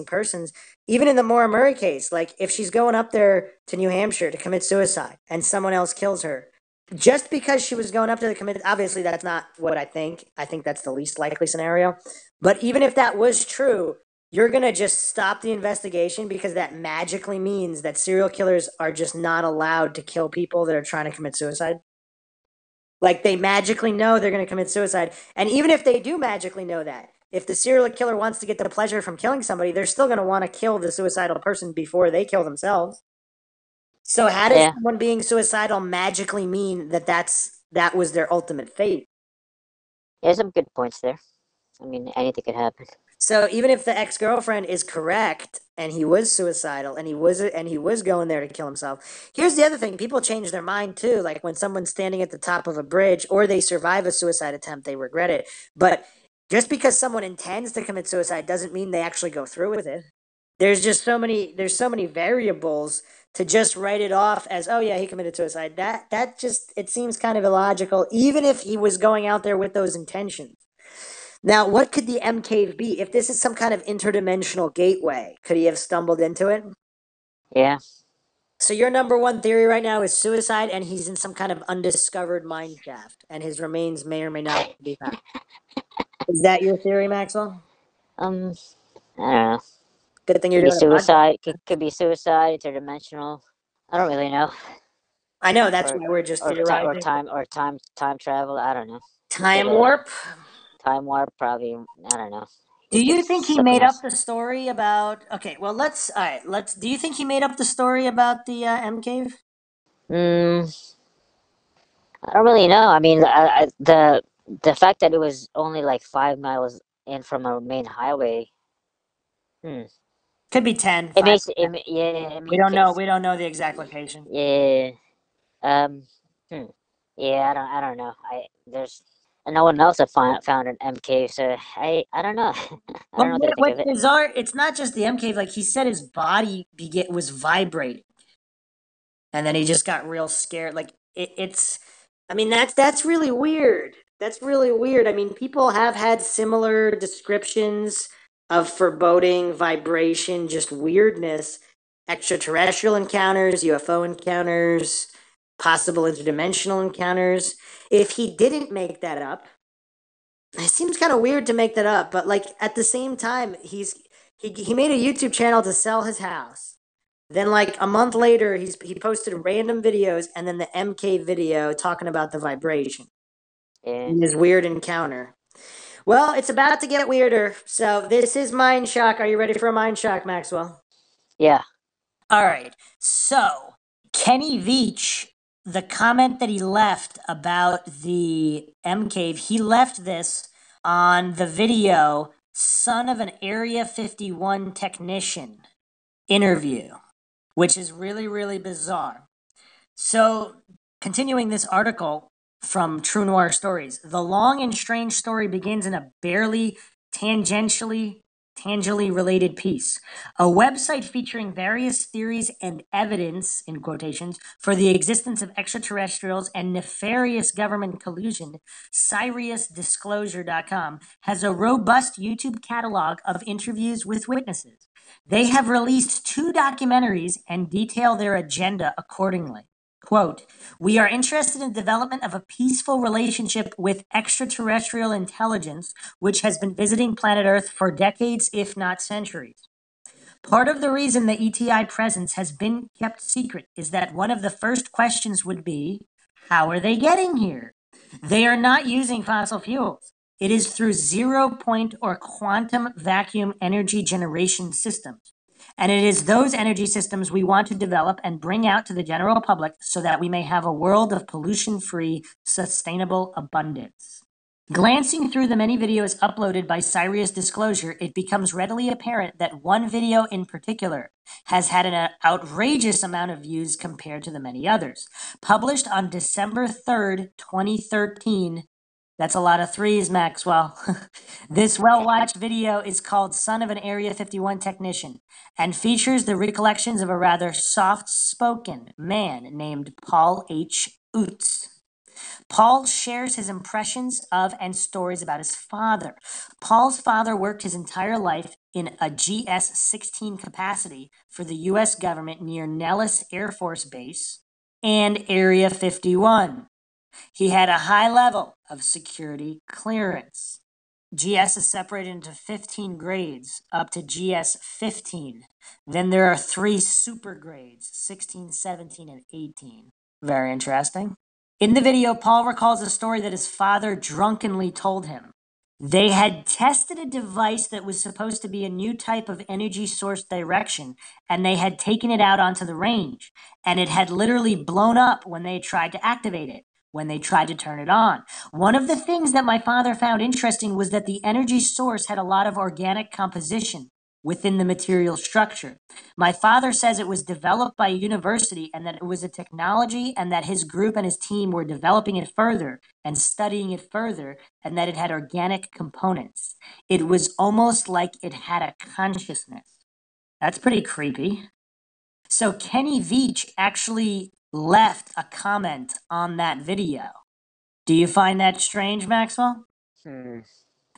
persons. Even in the Maura Murray case, like if she's going up there to New Hampshire to commit suicide and someone else kills her, just because she was going up to the commit, obviously that's not what I think. I think that's the least likely scenario. But even if that was true, you're gonna just stop the investigation because that magically means that serial killers are just not allowed to kill people that are trying to commit suicide. Like they magically know they're going to commit suicide. And even if they do magically know that, if the serial killer wants to get the pleasure from killing somebody, they're still going to want to kill the suicidal person before they kill themselves. So how does yeah, someone being suicidal magically mean that that was their ultimate fate? there's some good points there. I mean, anything could happen. So even if the ex-girlfriend is correct and he was suicidal and he was going there to kill himself. Here's the other thing, people change their mind too, like when someone's standing at the top of a bridge or they survive a suicide attempt, they regret it. But just because someone intends to commit suicide doesn't mean they actually go through with it. There's so many variables to just write it off as, oh yeah, he committed suicide. That just, it seems kind of illogical even if he was going out there with those intentions. Now, what could the M cave be? If this is some kind of interdimensional gateway, could he have stumbled into it? Yeah, So your number one theory right now is suicide, and he's in some kind of undiscovered mine shaft, and his remains may or may not be found. Is that your theory, Maxwell? um, I don't know. Good thing you're Could be doing a podcast. suicide. Could be suicide. Interdimensional. I don't really know. I know that's Or why we're just or theorizing. time travel. I don't know. He could Time warp. time warp probably. I don't know. Do He could you think he something made up else. the story about? Okay, well let's. All right, let's. Do you think he made up the story about the M cave? Hmm. I don't really know. I mean, the fact that it was only like 5 miles in from a main highway. Hmm. Could be 10, It 5. makes it. Yeah. I We mean, don't know. We don't know the exact location. yeah. Um. Hmm. Yeah. I don't know. There's no one else have found an MK. So I don't know. I But don't know what to think of what's it. bizarre, it's not just the M cave. Like he said, his body was vibrating, and then he just got real scared. Like it's, I mean, that's really weird. That's really weird. I mean, people have had similar descriptions of foreboding, vibration, just weirdness, extraterrestrial encounters, UFO encounters, possible interdimensional encounters. If he didn't make that up, it seems kind of weird to make that up, but like at the same time, he made a YouTube channel to sell his house. Then like a month later, he posted random videos and then the MK video talking about the vibration Yeah. in his weird encounter. Well, it's about to get weirder. So this is Mind Shock. Are you ready for a Mind Shock, Maxwell? Yeah. All right. So Kenny Veach, the comment that he left about the M cave, he left this on the video "Son of an Area 51 Technician" interview, which is really, really bizarre. So, continuing this article from True Noir Stories, the long and strange story begins in a barely tangentially related piece. A website featuring various theories and evidence, in quotations, for the existence of extraterrestrials and nefarious government collusion, SiriusDisclosure.com, has a robust YouTube catalog of interviews with witnesses. They have released 2 documentaries and detail their agenda accordingly. Quote, we are interested in the development of a peaceful relationship with extraterrestrial intelligence, which has been visiting planet Earth for decades, if not centuries. Part of the reason the ETI presence has been kept secret is that one of the first questions would be, how are they getting here? They are not using fossil fuels. It is through zero point or quantum vacuum energy generation systems. And it is those energy systems we want to develop and bring out to the general public so that we may have a world of pollution-free, sustainable abundance. Glancing through the many videos uploaded by Sirius Disclosure, it becomes readily apparent that one video in particular has had an outrageous amount of views compared to the many others. Published on December 3rd, 2013, that's a lot of threes, Maxwell. This well-watched video is called Son of an Area 51 Technician and features the recollections of a rather soft-spoken man named Paul H. Utz. Paul shares his impressions of and stories about his father. Paul's father worked his entire life in a GS-16 capacity for the U.S. government near Nellis Air Force Base and Area 51. He had a high level of security clearance. GS is separated into 15 grades up to GS 15. Then there are 3 super grades, 16, 17, and 18. Very interesting. In the video, Paul recalls a story that his father drunkenly told him. They had tested a device that was supposed to be a new type of energy source direction, and they had taken it out onto the range, and it had literally blown up when they tried to activate it, when they tried to turn it on. One of the things that my father found interesting was that the energy source had a lot of organic composition within the material structure. My father says it was developed by a university and that it was a technology and that his group and his team were developing it further and studying it further and that it had organic components. It was almost like it had a consciousness. That's pretty creepy. So Kenny Veach actually left a comment on that video. Do you find that strange, Maxwell?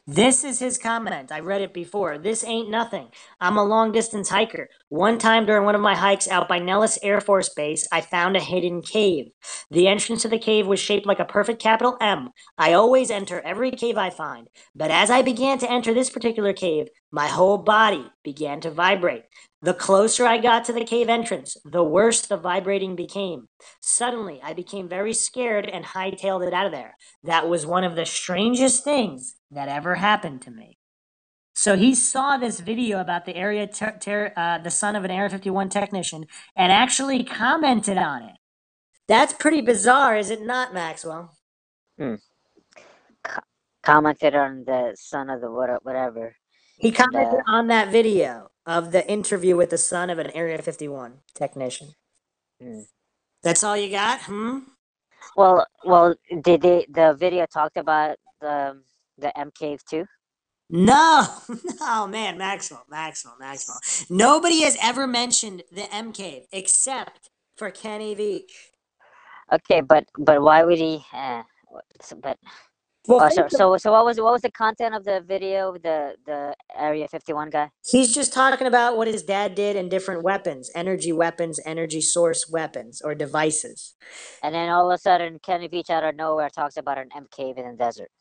This is his comment. I read it before. This ain't nothing. I'm a long-distance hiker. One time during one of my hikes out by Nellis Air Force Base, I found a hidden cave. The entrance to the cave was shaped like a perfect capital M. I always enter every cave I find. But as I began to enter this particular cave, my whole body began to vibrate. The closer I got to the cave entrance, the worse the vibrating became. Suddenly, I became very scared and hightailed it out of there. That was one of the strangest things that ever happened to me. So he saw this video about the the son of an Area 51 technician and actually commented on it. That's pretty bizarre, is it not, Maxwell? Commented on the son of the whatever. He commented on that video of the interview with the son of an Area 51 technician. That's all you got? Well, did the video talked about the M cave too? No, oh man, Maxwell. Nobody has ever mentioned the M cave except for Kenny Veach. Okay, but why would he? Well, so what was the content of the video? The Area 51 guy. He's just talking about what his dad did and different weapons, energy source weapons or devices. And then all of a sudden, Kenny Veach out of nowhere talks about an M cave in the desert.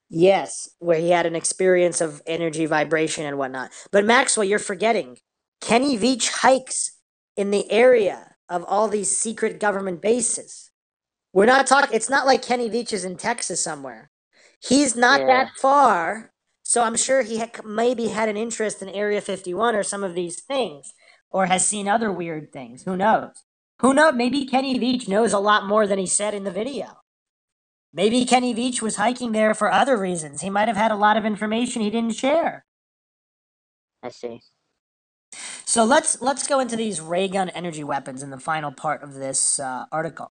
Yes, where he had an experience of energy vibration and whatnot. But Maxwell, you're forgetting. Kenny Veach hikes in the area of all these secret government bases. We're not talking, it's not like Kenny Veach is in Texas somewhere. He's not that far, so I'm sure he maybe had an interest in Area 51 or some of these things, or has seen other weird things. Who knows? Who knows? Maybe Kenny Veach knows a lot more than he said in the video. Maybe Kenny Veach was hiking there for other reasons. He might have had a lot of information he didn't share. I see. So let's go into these ray gun energy weapons in the final part of this article.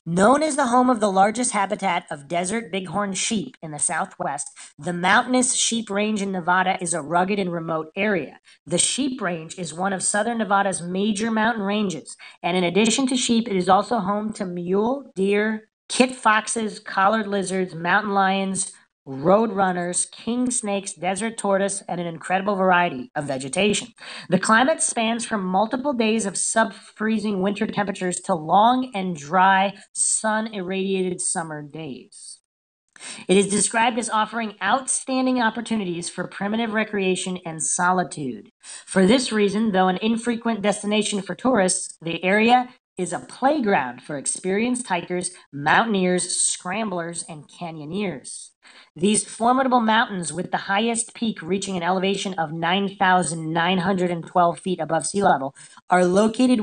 Known as the home of the largest habitat of desert bighorn sheep in the Southwest, the mountainous sheep range in Nevada is a rugged and remote area. The sheep range is one of southern Nevada's major mountain ranges, and in addition to sheep, it is also home to mule, deer, kit foxes, collared lizards, mountain lions, road runners, king snakes, desert tortoise, and an incredible variety of vegetation. The climate spans from multiple days of sub-freezing winter temperatures to long and dry, sun-irradiated summer days. It is described as offering outstanding opportunities for primitive recreation and solitude. For this reason, though an infrequent destination for tourists, the area is a playground for experienced hikers, mountaineers, scramblers, and canyoneers. These formidable mountains, with the highest peak reaching an elevation of 9,912 feet above sea level, are located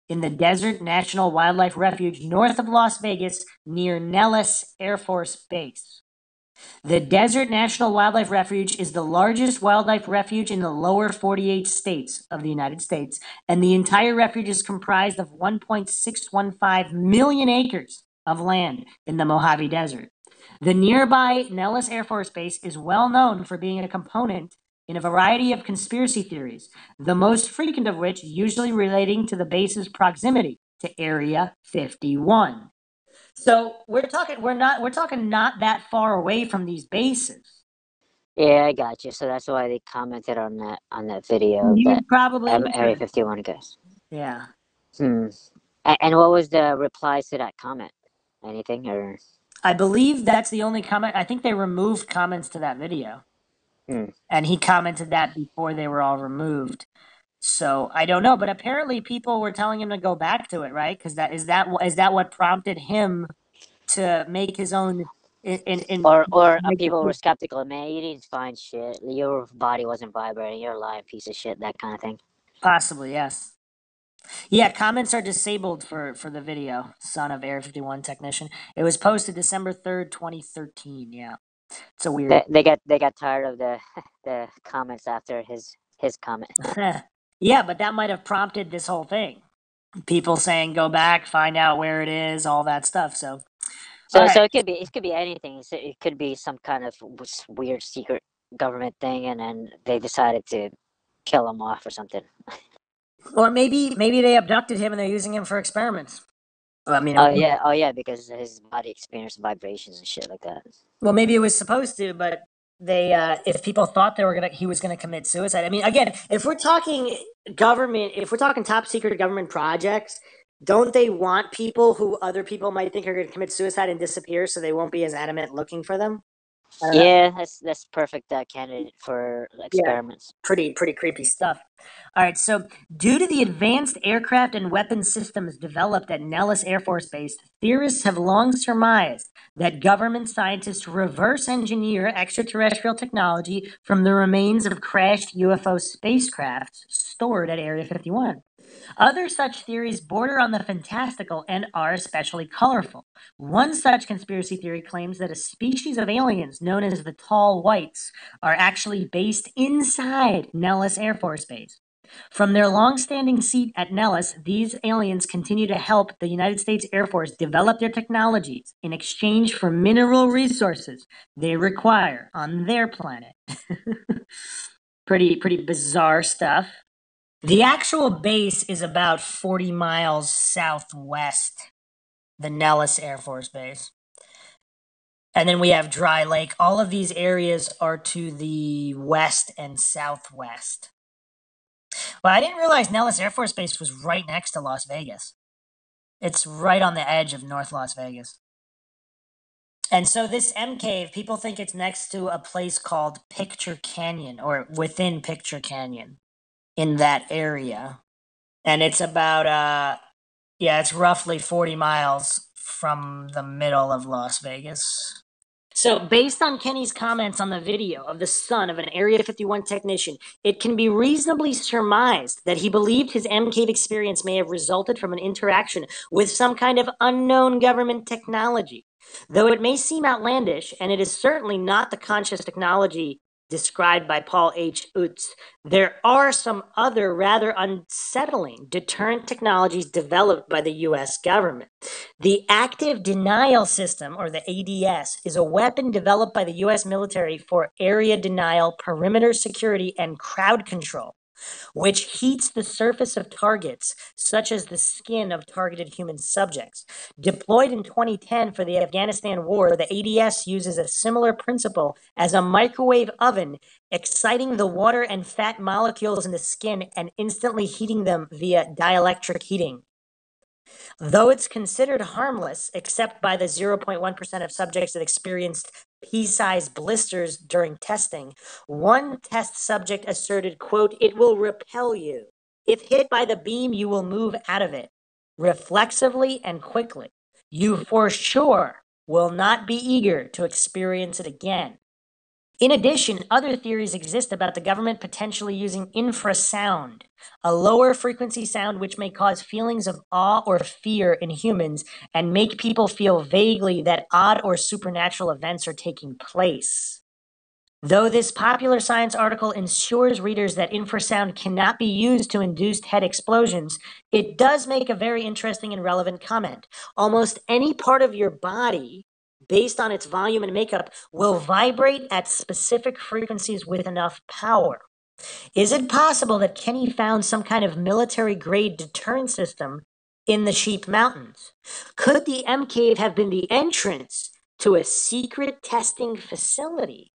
in the Desert National Wildlife Refuge north of Las Vegas near Nellis Air Force Base. The Desert National Wildlife Refuge is the largest wildlife refuge in the lower 48 states of the United States, and the entire refuge is comprised of 1.615 million acres of land in the Mojave Desert. The nearby Nellis Air Force Base is well known for being a component in a variety of conspiracy theories, the most frequent of which usually relating to the base's proximity to Area 51. So we're talking not that far away from these bases. Yeah, I got you. So that's why they commented on that video You that probably Area answered. 51 guys. Yeah. Hmm. And what was the replies to that comment? Anything or? I believe that's the only comment. I think they removed comments to that video. Hmm. And he commented that before they were all removed. So I don't know, but apparently people were telling him to go back to it, right? Because that what prompted him to make his own Or make people the were skeptical. Man, you didn't find shit. Your body wasn't vibrating. You're a lying piece of shit. That kind of thing. possibly, yes. Yeah, comments are disabled for the video. Son of Area 51 technician. It was posted December 3rd, 2013. Yeah. It's a weird. They got tired of the the comments after his comment. Yeah, but that might have prompted this whole thing. People saying go back, find out where it is, all that stuff. So, all So right. it could be anything. So it could be some kind of weird secret government thing, and then they decided to kill him off or something. Or maybe they abducted him and they're using him for experiments. I mean, Oh yeah, because his body experienced vibrations and shit like that. well, maybe it was supposed to, but they if people thought he was gonna commit suicide. I mean, again, if we're talking government, if we're talking top secret government projects, don't they want people who other people might think are gonna commit suicide and disappear, so they won't be as adamant looking for them? I don't know. Yeah, that's perfect candidate for Yeah, experiments. pretty creepy stuff. All right, so due to the advanced aircraft and weapons systems developed at Nellis Air Force Base, theorists have long surmised that government scientists reverse engineer extraterrestrial technology from the remains of crashed UFO spacecrafts stored at Area 51. Other such theories border on the fantastical and are especially colorful. One such conspiracy theory claims that a species of aliens known as the Tall Whites are actually based inside Nellis Air Force Base. From their long-standing seat at Nellis, these aliens continue to help the United States Air Force develop their technologies in exchange for mineral resources they require on their planet. Pretty bizarre stuff. The actual base is about 40 miles southwest, the Nellis Air Force Base. And then we have Dry Lake. All of these areas are to the west and southwest. Well, I didn't realize Nellis Air Force Base was right next to Las Vegas. It's right on the edge of North Las Vegas. And so this M Cave, people think it's next to a place called Picture Canyon or within Picture Canyon in that area. And it's about yeah, it's roughly 40 miles from the middle of Las Vegas. So, based on Kenny's comments on the video of the son of an Area 51 technician, it can be reasonably surmised that he believed his M Cave experience may have resulted from an interaction with some kind of unknown government technology. Though it may seem outlandish, and it is certainly not the conscious technology described by Paul H. Utz, there are some other rather unsettling deterrent technologies developed by the U.S. government. The Active Denial System, or the ADS, is a weapon developed by the U.S. military for area denial, perimeter security, and crowd control, which heats the surface of targets, such as the skin of targeted human subjects. Deployed in 2010 for the Afghanistan war, the ADS uses a similar principle as a microwave oven, exciting the water and fat molecules in the skin and instantly heating them via dielectric heating. Though it's considered harmless, except by the 0.1% of subjects that experienced pea-sized blisters during testing, one test subject asserted, quote, "It will repel you. If hit by the beam, you will move out of it." reflexively and quickly. You for sure will not be eager to experience it again. In addition, other theories exist about the government potentially using infrasound, a lower frequency sound which may cause feelings of awe or fear in humans and make people feel vaguely that odd or supernatural events are taking place. Though this popular science article ensures readers that infrasound cannot be used to induce head explosions, it does make a very interesting and relevant comment. Almost any part of your body, based on its volume and makeup, will vibrate at specific frequencies with enough power. Is it possible that Kenny found some kind of military-grade deterrent system in the Sheep Mountains? Could the M Cave have been the entrance to a secret testing facility?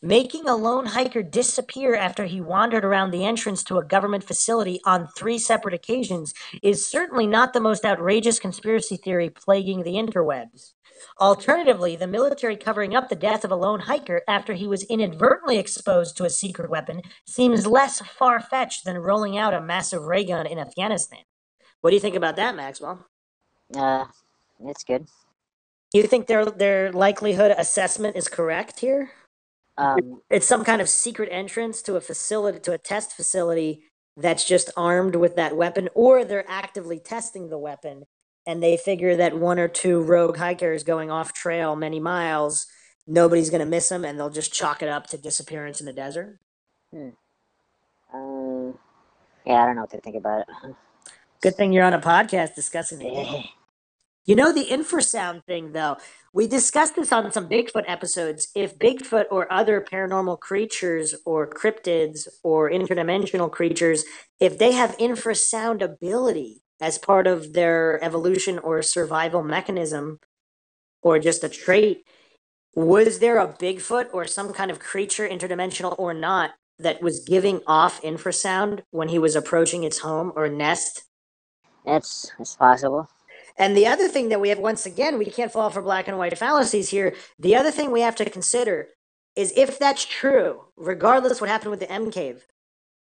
Making a lone hiker disappear after he wandered around the entrance to a government facility on 3 separate occasions is certainly not the most outrageous conspiracy theory plaguing the interwebs. Alternatively, the military covering up the death of a lone hiker after he was inadvertently exposed to a secret weapon seems less far-fetched than rolling out a massive ray gun in Afghanistan. What do you think about that, Maxwell? It's good. You think their likelihood assessment is correct here? Um, It's some kind of secret entrance to a facility, to a test facility that's just armed with that weapon, or they're actively testing the weapon and they figure that 1 or 2 rogue hikers going off trail many miles, nobody's going to miss them and they'll just chalk it up to disappearance in the desert. yeah, I don't know what to think about it. Good thing you're on a podcast discussing it. You know, the infrasound thing, though, we discussed this on some Bigfoot episodes. If Bigfoot or other paranormal creatures or cryptids or interdimensional creatures, if they have infrasound ability as part of their evolution or survival mechanism or just a trait, was there a Bigfoot or some kind of creature, interdimensional or not, that was giving off infrasound when he was approaching its home or nest? It's possible. And the other thing that we have, once again, we can't fall for black and white fallacies here. The other thing we have to consider is if that's true, regardless what happened with the M cave,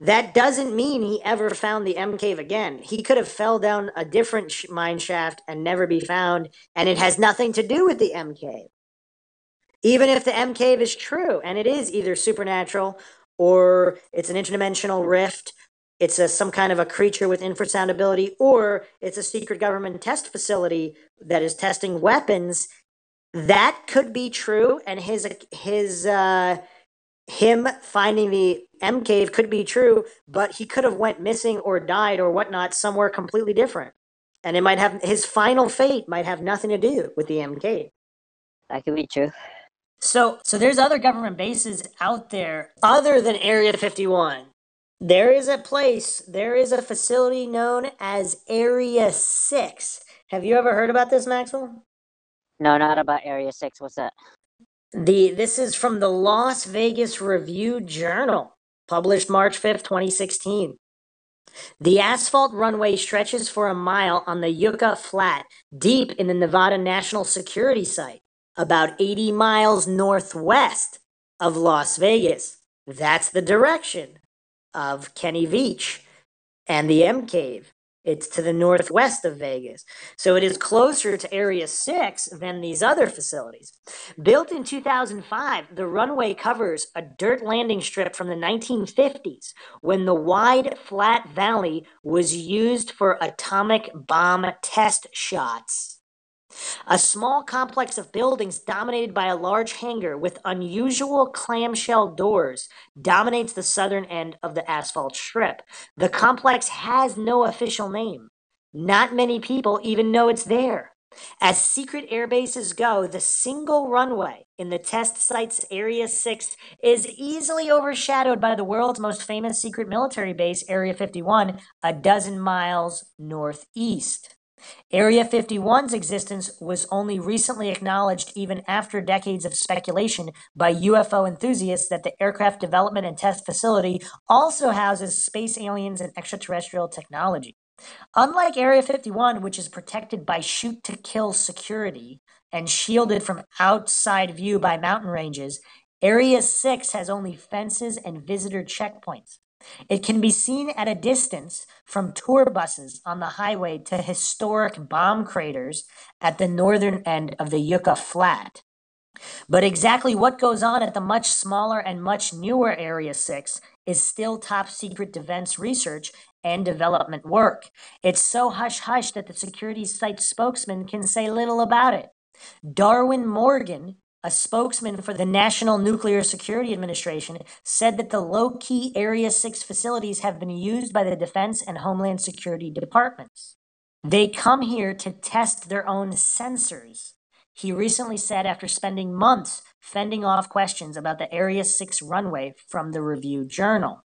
that doesn't mean he ever found the M cave again. He could have fell down a different mine shaft and never be found, and it has nothing to do with the M cave. Even if the M cave is true, and it is either supernatural or it's an interdimensional rift, it's some kind of a creature with infrasound ability, or it's a secret government test facility that is testing weapons, that could be true, and him finding the M cave could be true, but he could have went missing or died or whatnot somewhere completely different. And it might have, his final fate might have nothing to do with the M cave. That could be true. So there's other government bases out there other than Area 51. There is a place, there is a facility known as Area 6. Have you ever heard about this, Maxwell? No, not about Area 6. What's that? This is from the Las Vegas Review-Journal, published March 5th, 2016. The asphalt runway stretches for a mile on the Yucca Flat, deep in the Nevada National Security Site, about 80 miles northwest of Las Vegas. That's the direction of Kenny Veach and the M Cave. It's to the northwest of Vegas. So it is closer to Area 6 than these other facilities. Built in 2005, the runway covers a dirt landing strip from the 1950s when the wide, flat valley was used for atomic bomb test shots. A small complex of buildings dominated by a large hangar with unusual clamshell doors dominates the southern end of the asphalt strip. The complex has no official name. Not many people even know it's there. As secret air bases go, the single runway in the test site's Area 6 is easily overshadowed by the world's most famous secret military base, Area 51, a dozen miles northeast. Area 51's existence was only recently acknowledged even after decades of speculation by UFO enthusiasts that the aircraft development and test facility also houses space aliens and extraterrestrial technology. Unlike Area 51, which is protected by shoot-to-kill security and shielded from outside view by mountain ranges, Area 6 has only fences and visitor checkpoints. It can be seen at a distance from tour buses on the highway to historic bomb craters at the northern end of the Yucca Flat. But exactly what goes on at the much smaller and much newer Area 6 is still top secret defense research and development work. It's so hush-hush that the security site spokesman can say little about it. Darwin Morgan, a spokesman for the National Nuclear Security Administration, said that the low-key Area 6 facilities have been used by the Defense and Homeland Security departments. They come here to test their own sensors, he recently said after spending months fending off questions about the Area 6 runway from the Review Journal.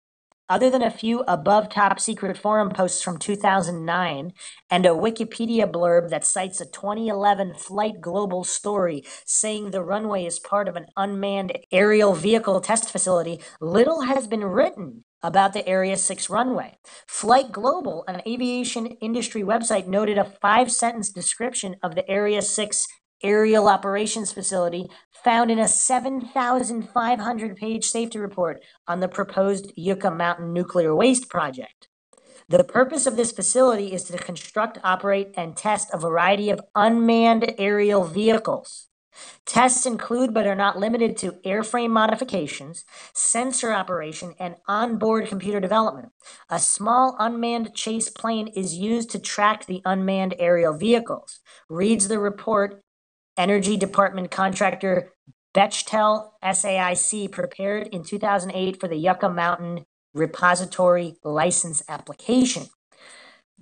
Other than a few above top secret forum posts from 2009 and a Wikipedia blurb that cites a 2011 Flight Global story saying the runway is part of an unmanned aerial vehicle test facility, little has been written about the Area 6 runway. Flight Global, an aviation industry website, noted a 5-sentence description of the Area 6 aerial operations facility found in a 7,500-page safety report on the proposed Yucca Mountain Nuclear Waste Project. The purpose of this facility is to construct, operate, and test a variety of unmanned aerial vehicles. Tests include, but are not limited to, airframe modifications, sensor operation, and onboard computer development. A small unmanned chase plane is used to track the unmanned aerial vehicles, reads the report Energy Department contractor Bechtel SAIC prepared in 2008 for the Yucca Mountain Repository License application.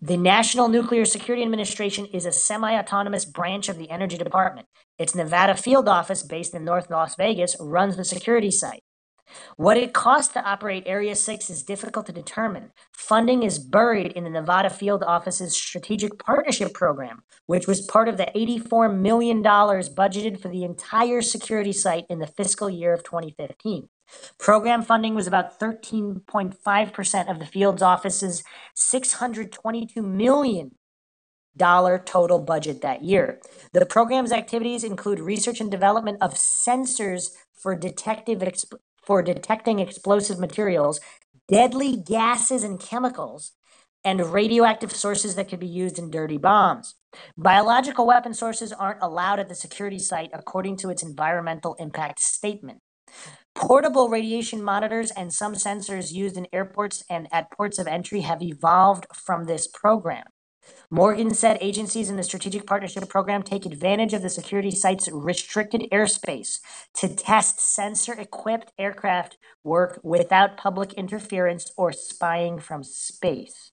The National Nuclear Security Administration is a semi-autonomous branch of the Energy Department. Its Nevada field office, based in North Las Vegas, runs the security site. What it costs to operate Area 6 is difficult to determine. Funding is buried in the Nevada Field Office's Strategic Partnership Program, which was part of the $84 million budgeted for the entire security site in the fiscal year of 2015. Program funding was about 13.5% of the field's office's $622 million total budget that year. The program's activities include research and development of sensors for detecting explosive materials, deadly gases and chemicals, and radioactive sources that could be used in dirty bombs. Biological weapon sources aren't allowed at the security site according to its environmental impact statement. Portable radiation monitors and some sensors used in airports and at ports of entry have evolved from this program. Morgan said agencies in the Strategic Partnership Program take advantage of the security site's restricted airspace to test sensor-equipped aircraft work without public interference or spying from space.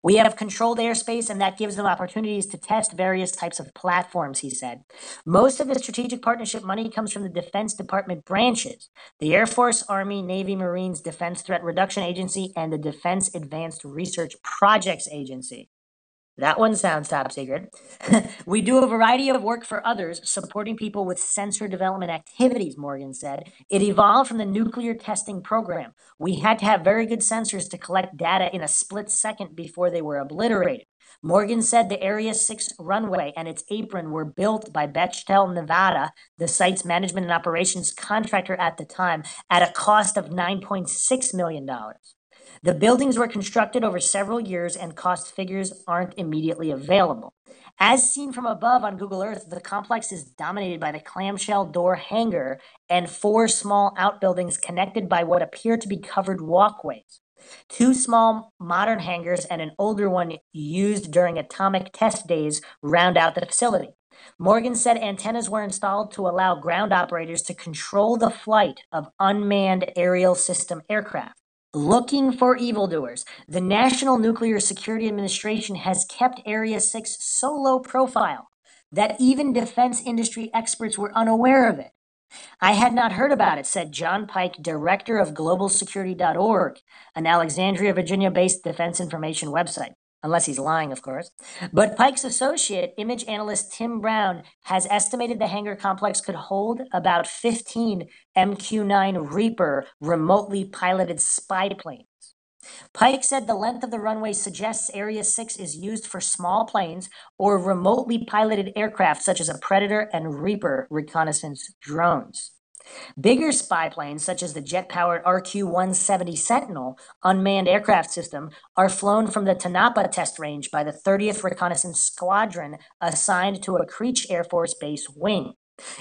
We have controlled airspace, and that gives them opportunities to test various types of platforms, he said. Most of the strategic partnership money comes from the Defense Department branches, the Air Force, Army, Navy, Marines, Defense Threat Reduction Agency, and the Defense Advanced Research Projects Agency. That one sounds top secret. We do a variety of work for others, supporting people with sensor development activities, Morgan said. It evolved from the nuclear testing program. We had to have very good sensors to collect data in a split second before they were obliterated. Morgan said the Area 6 runway and its apron were built by Bechtel, Nevada, the site's management and operations contractor at the time, at a cost of $9.6 million. The buildings were constructed over several years and cost figures aren't immediately available. As seen from above on Google Earth, the complex is dominated by the clamshell door hangar and 4 small outbuildings connected by what appear to be covered walkways. 2 small modern hangars and an older one used during atomic test days round out the facility. Morgan said antennas were installed to allow ground operators to control the flight of unmanned aerial system aircraft. Looking for evildoers, the National Nuclear Security Administration has kept Area 6 so low profile that even defense industry experts were unaware of it. I had not heard about it, said John Pike, director of globalsecurity.org, an Alexandria, Virginia-based defense information website. Unless he's lying, of course. But Pike's associate, image analyst Tim Brown, has estimated the hangar complex could hold about 15 MQ-9 Reaper remotely piloted spy planes. Pike said the length of the runway suggests Area 6 is used for small planes or remotely piloted aircraft such as a Predator and Reaper reconnaissance drones. Bigger spy planes, such as the jet-powered RQ-170 Sentinel unmanned aircraft system, are flown from the Tanapa test range by the 30th Reconnaissance Squadron assigned to a Creech Air Force Base wing.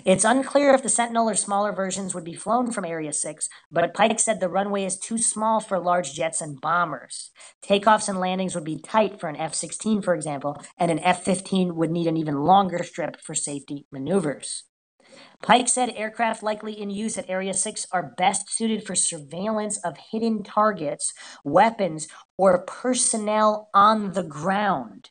It's unclear if the Sentinel or smaller versions would be flown from Area 6, but Pike said the runway is too small for large jets and bombers. Takeoffs and landings would be tight for an F-16, for example, and an F-15 would need an even longer strip for safety maneuvers. Pike said aircraft likely in use at Area 6 are best suited for surveillance of hidden targets, weapons, or personnel on the ground.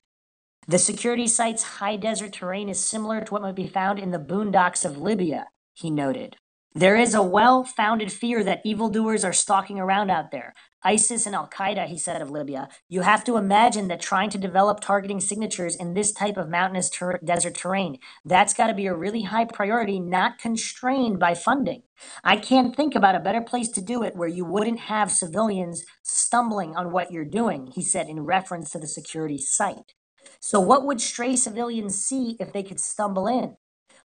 The security site's high desert terrain is similar to what might be found in the boondocks of Libya, he noted. There is a well-founded fear that evildoers are stalking around out there. ISIS and Al-Qaeda, he said of Libya. You have to imagine that trying to develop targeting signatures in this type of mountainous desert terrain, that's got to be a really high priority, not constrained by funding. I can't think about a better place to do it where you wouldn't have civilians stumbling on what you're doing, he said in reference to the security site. So what would stray civilians see if they could stumble in?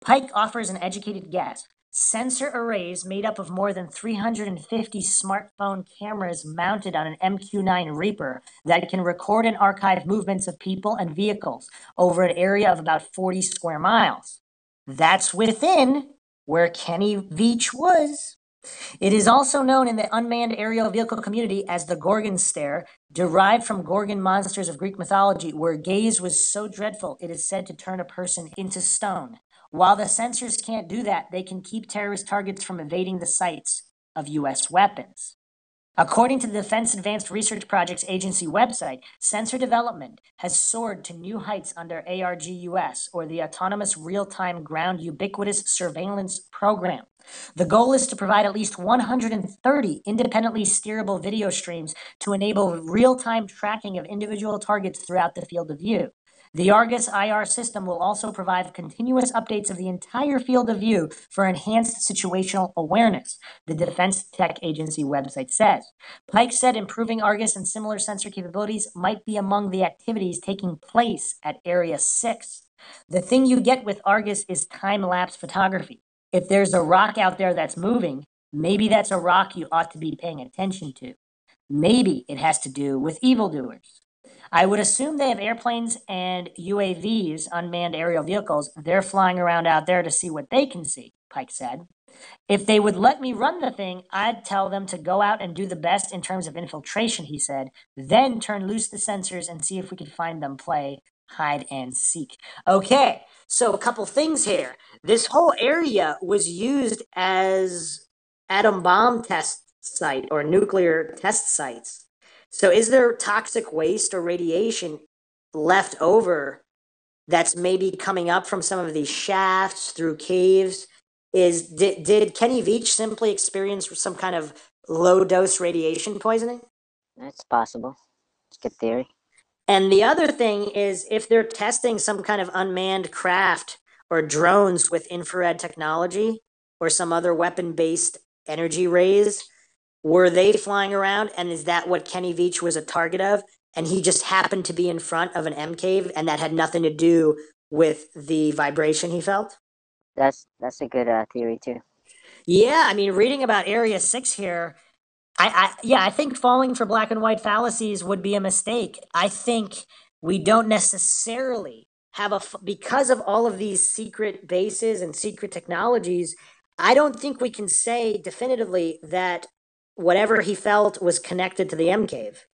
Pike offers an educated guess. Sensor arrays made up of more than 350 smartphone cameras mounted on an MQ-9 Reaper that can record and archive movements of people and vehicles over an area of about 40 square miles. That's within where Kenny Veach was. It is also known in the unmanned aerial vehicle community as the Gorgon stare, derived from Gorgon monsters of Greek mythology, where gaze was so dreadful it is said to turn a person into stone. While the sensors can't do that, they can keep terrorist targets from evading the sights of U.S. weapons. According to the Defense Advanced Research Projects Agency website, sensor development has soared to new heights under ARGUS, or the Autonomous Real-Time Ground Ubiquitous Surveillance Program. The goal is to provide at least 130 independently steerable video streams to enable real-time tracking of individual targets throughout the field of view. The Argus IR system will also provide continuous updates of the entire field of view for enhanced situational awareness, the Defense Tech Agency website says. Pike said improving Argus and similar sensor capabilities might be among the activities taking place at Area 6. The thing you get with Argus is time-lapse photography. If there's a rock out there that's moving, maybe that's a rock you ought to be paying attention to. Maybe it has to do with evildoers. I would assume they have airplanes and UAVs, unmanned aerial vehicles. They're flying around out there to see what they can see, Pike said. If they would let me run the thing, I'd tell them to go out and do the best in terms of infiltration, he said, then turn loose the sensors and see if we could find them play hide and seek. Okay, so a couple things here. This whole area was used as atom bomb test site or nuclear test sites. So is there toxic waste or radiation left over that's maybe coming up from some of these shafts through caves? Did Kenny Veach simply experience some kind of low dose radiation poisoning? That's possible. It's a good theory. And the other thing is, if they're testing some kind of unmanned craft or drones with infrared technology or some other weapon based energy rays, were they flying around? And is that what Kenny Veach was a target of? And he just happened to be in front of an M cave and that had nothing to do with the vibration he felt? That's a good theory too. Yeah, I mean, reading about Area 6 here, I think falling for black and white fallacies would be a mistake. I think we don't necessarily have because of all of these secret bases and secret technologies, I don't think we can say definitively that whatever he felt was connected to the M cave.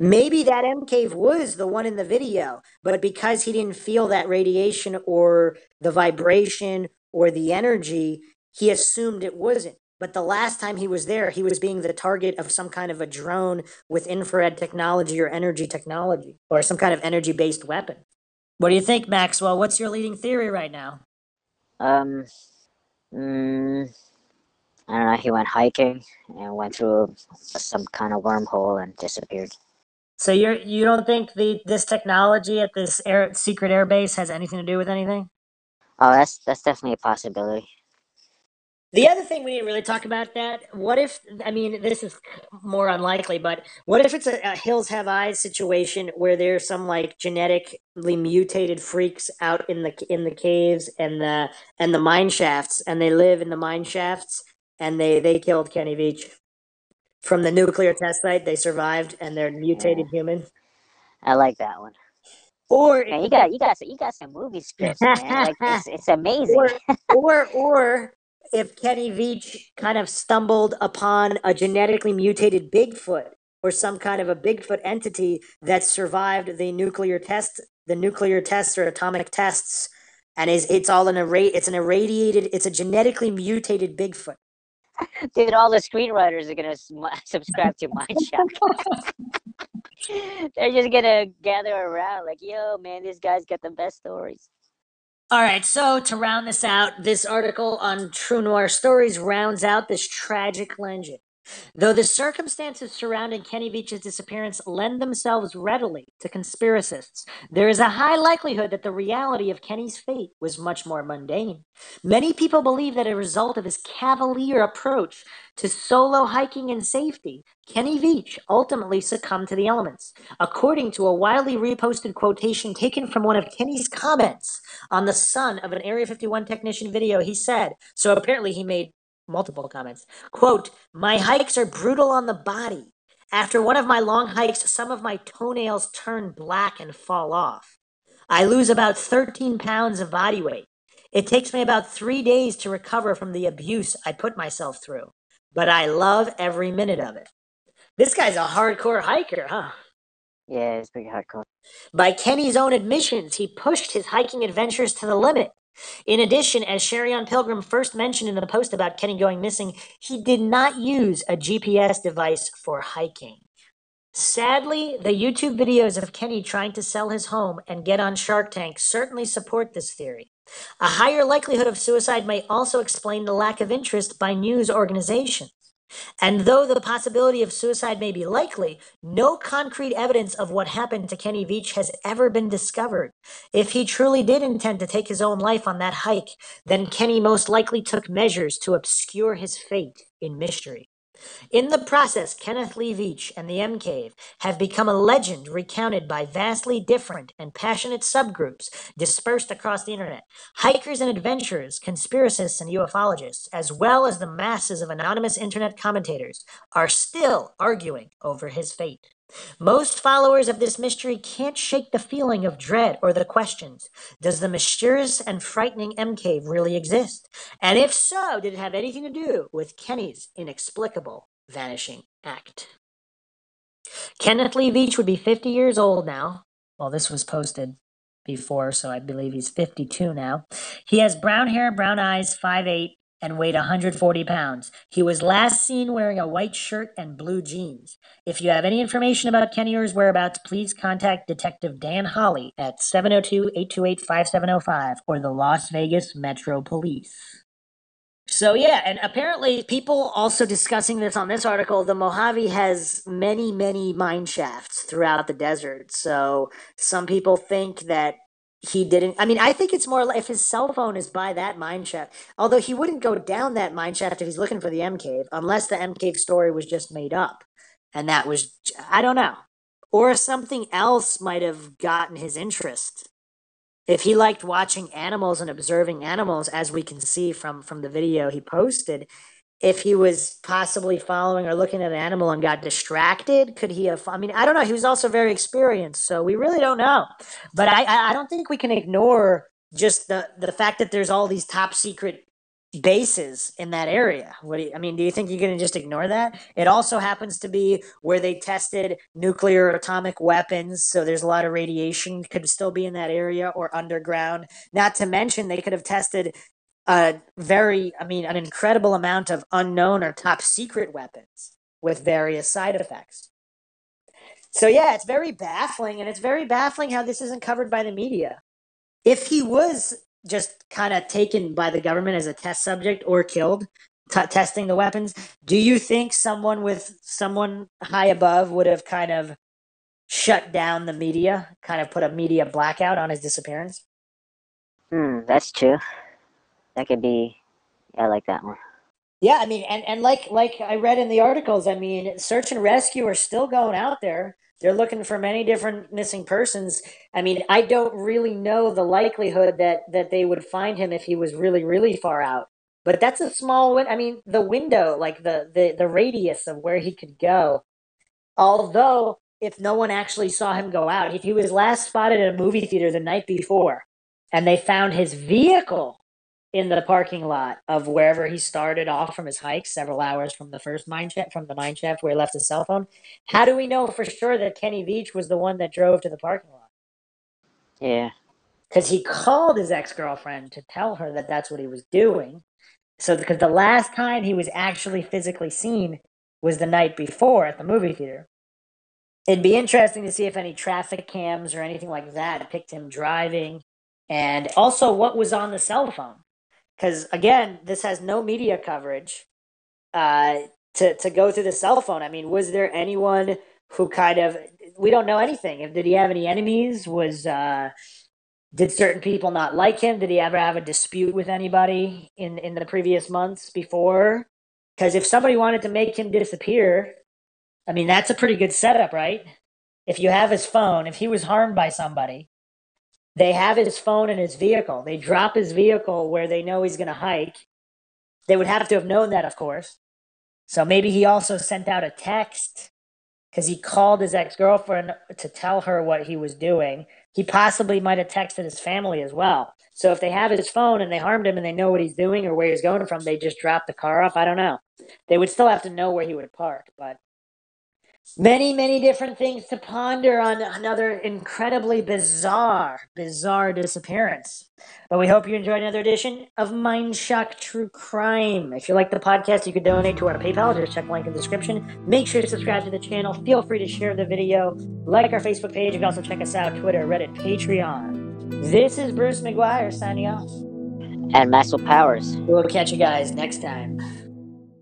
Maybe that M cave was the one in the video, but because he didn't feel that radiation or the vibration or the energy, he assumed it wasn't. But the last time he was there, he was being the target of some kind of a drone with infrared technology or energy technology or some kind of energy based weapon. What do you think, Maxwell? What's your leading theory right now? Um, mm, I don't know. He went hiking and went through some kind of wormhole and disappeared. So you don't think this technology at this secret air base has anything to do with anything? Oh, that's definitely a possibility. The other thing we didn't really talk about that. What if? I mean, this is more unlikely, but what if it's a Hills Have Eyes situation where there's some like genetically mutated freaks out in the caves and the mine shafts, and they live in the mine shafts, and they killed Kenny Veach from the nuclear test site. They survived, and they're Yeah, mutated human. I like that one. Or it Man, could be you got some movie scripts, man. Like it's amazing. or or if Kenny Veach kind of stumbled upon a genetically mutated Bigfoot or some kind of a Bigfoot entity that survived the nuclear tests or atomic tests, and is it's all it's an irradiated, it's a genetically mutated Bigfoot. Dude, all the screenwriters are gonna subscribe to MindShock. They're just gonna gather around, like, yo, man, this guy's got the best stories. All right, so to round this out, this article on True Noir Stories rounds out this tragic legend. Though the circumstances surrounding Kenny Veach's disappearance lend themselves readily to conspiracists, there is a high likelihood that the reality of Kenny's fate was much more mundane. Many people believe that as a result of his cavalier approach to solo hiking and safety, Kenny Veach ultimately succumbed to the elements. According to a widely reposted quotation taken from one of Kenny's comments on the son of an Area 51 technician video, he said, so apparently he made multiple comments. Quote, my hikes are brutal on the body. After one of my long hikes, some of my toenails turn black and fall off. I lose about 13 pounds of body weight. It takes me about 3 days to recover from the abuse I put myself through, but I love every minute of it. This guy's a hardcore hiker, huh? Yeah, it's pretty hardcore. By Kenny's own admissions, he pushed his hiking adventures to the limit. In addition, as Sherion Pilgrim first mentioned in the post about Kenny going missing, he did not use a GPS device for hiking. Sadly, the YouTube videos of Kenny trying to sell his home and get on Shark Tank certainly support this theory. A higher likelihood of suicide may also explain the lack of interest by news organizations. And though the possibility of suicide may be likely, no concrete evidence of what happened to Kenny Veach has ever been discovered. If he truly did intend to take his own life on that hike, then Kenny most likely took measures to obscure his fate in mystery. In the process, Kenneth Lee Veach and the M Cave have become a legend recounted by vastly different and passionate subgroups dispersed across the internet. Hikers and adventurers, conspiracists and ufologists, as well as the masses of anonymous internet commentators, are still arguing over his fate. Most followers of this mystery can't shake the feeling of dread or the questions. Does the mysterious and frightening M Cave really exist? And if so, did it have anything to do with Kenny's inexplicable vanishing act? Kenneth Lee Veach would be 50 years old now. Well, this was posted before, so I believe he's 52 now. He has brown hair, brown eyes, 5'8", and weighed 140 pounds. He was last seen wearing a white shirt and blue jeans. If you have any information about Kenny or his whereabouts, please contact Detective Dan Holly at 702-828-5705 or the Las Vegas Metro Police. So yeah, and apparently people also discussing this on this article, the Mojave has many, many mine shafts throughout the desert. So some people think that he didn't. I mean, I think it's more like if his cell phone is by that mine shaft. Although he wouldn't go down that mine shaft if he's looking for the M cave, unless the M cave story was just made up, and that was I don't know, or something else might have gotten his interest. If he liked watching animals and observing animals, as we can see from the video he posted, if he was possibly following or looking at an animal and got distracted, could he have? I mean, I don't know. He was also very experienced, so we really don't know. But I don't think we can ignore just the fact that there's all these top secret bases in that area. I mean, do you think you're going to just ignore that? It also happens to be where they tested nuclear atomic weapons, so there's a lot of radiation could still be in that area or underground. Not to mention they could have tested an incredible amount of unknown or top secret weapons with various side effects. So yeah, it's very baffling, and it's very baffling how this isn't covered by the media. If he was just kind of taken by the government as a test subject or killed testing the weapons, do you think someone high above would have kind of shut down the media, kind of put a media blackout on his disappearance? That's true. That could be. Yeah, I like that one. Yeah, I mean, and like I read in the articles, I mean, search and rescue are still going out there. They're looking for many different missing persons. I mean, I don't really know the likelihood that they would find him if he was really really far out. But that's a small win. I mean, the window, like the radius of where he could go. Although, if no one actually saw him go out, if he was last spotted at a movie theater the night before, and they found his vehicle in the parking lot of wherever he started off from his hike several hours from the first mine shaft, from the mine shaft where he left his cell phone. How do we know for sure that Kenny Veach was the one that drove to the parking lot? Yeah. Because he called his ex-girlfriend to tell her that that's what he was doing. So because the last time he was actually physically seen was the night before at the movie theater. It'd be interesting to see if any traffic cams or anything like that picked him driving, and also what was on the cell phone. Because again, this has no media coverage. To go through the cell phone, I mean, was there anyone who kind of, we don't know anything. Did he have any enemies? Did certain people not like him? Did he ever have a dispute with anybody in the previous months before? Because if somebody wanted to make him disappear, I mean, that's a pretty good setup, right? If you have his phone, if he was harmed by somebody, they have his phone in his vehicle. They drop his vehicle where they know he's going to hike. They would have to have known that, of course. So maybe he also sent out a text because he called his ex girlfriend to tell her what he was doing. He possibly might have texted his family as well. So if they have his phone and they harmed him and they know what he's doing or where he's going from, they just drop the car off. I don't know. They would still have to know where he would park, but many, many different things to ponder on another incredibly bizarre disappearance. But we hope you enjoyed another edition of MindShock True Crime. If you like the podcast, you can donate to our PayPal. Just check the link in the description. Make sure to subscribe to the channel. Feel free to share the video. Like our Facebook page. You can also check us out Twitter, Reddit, Patreon. This is Bruce McGuire signing off. And Maxwell Powers. We'll catch you guys next time.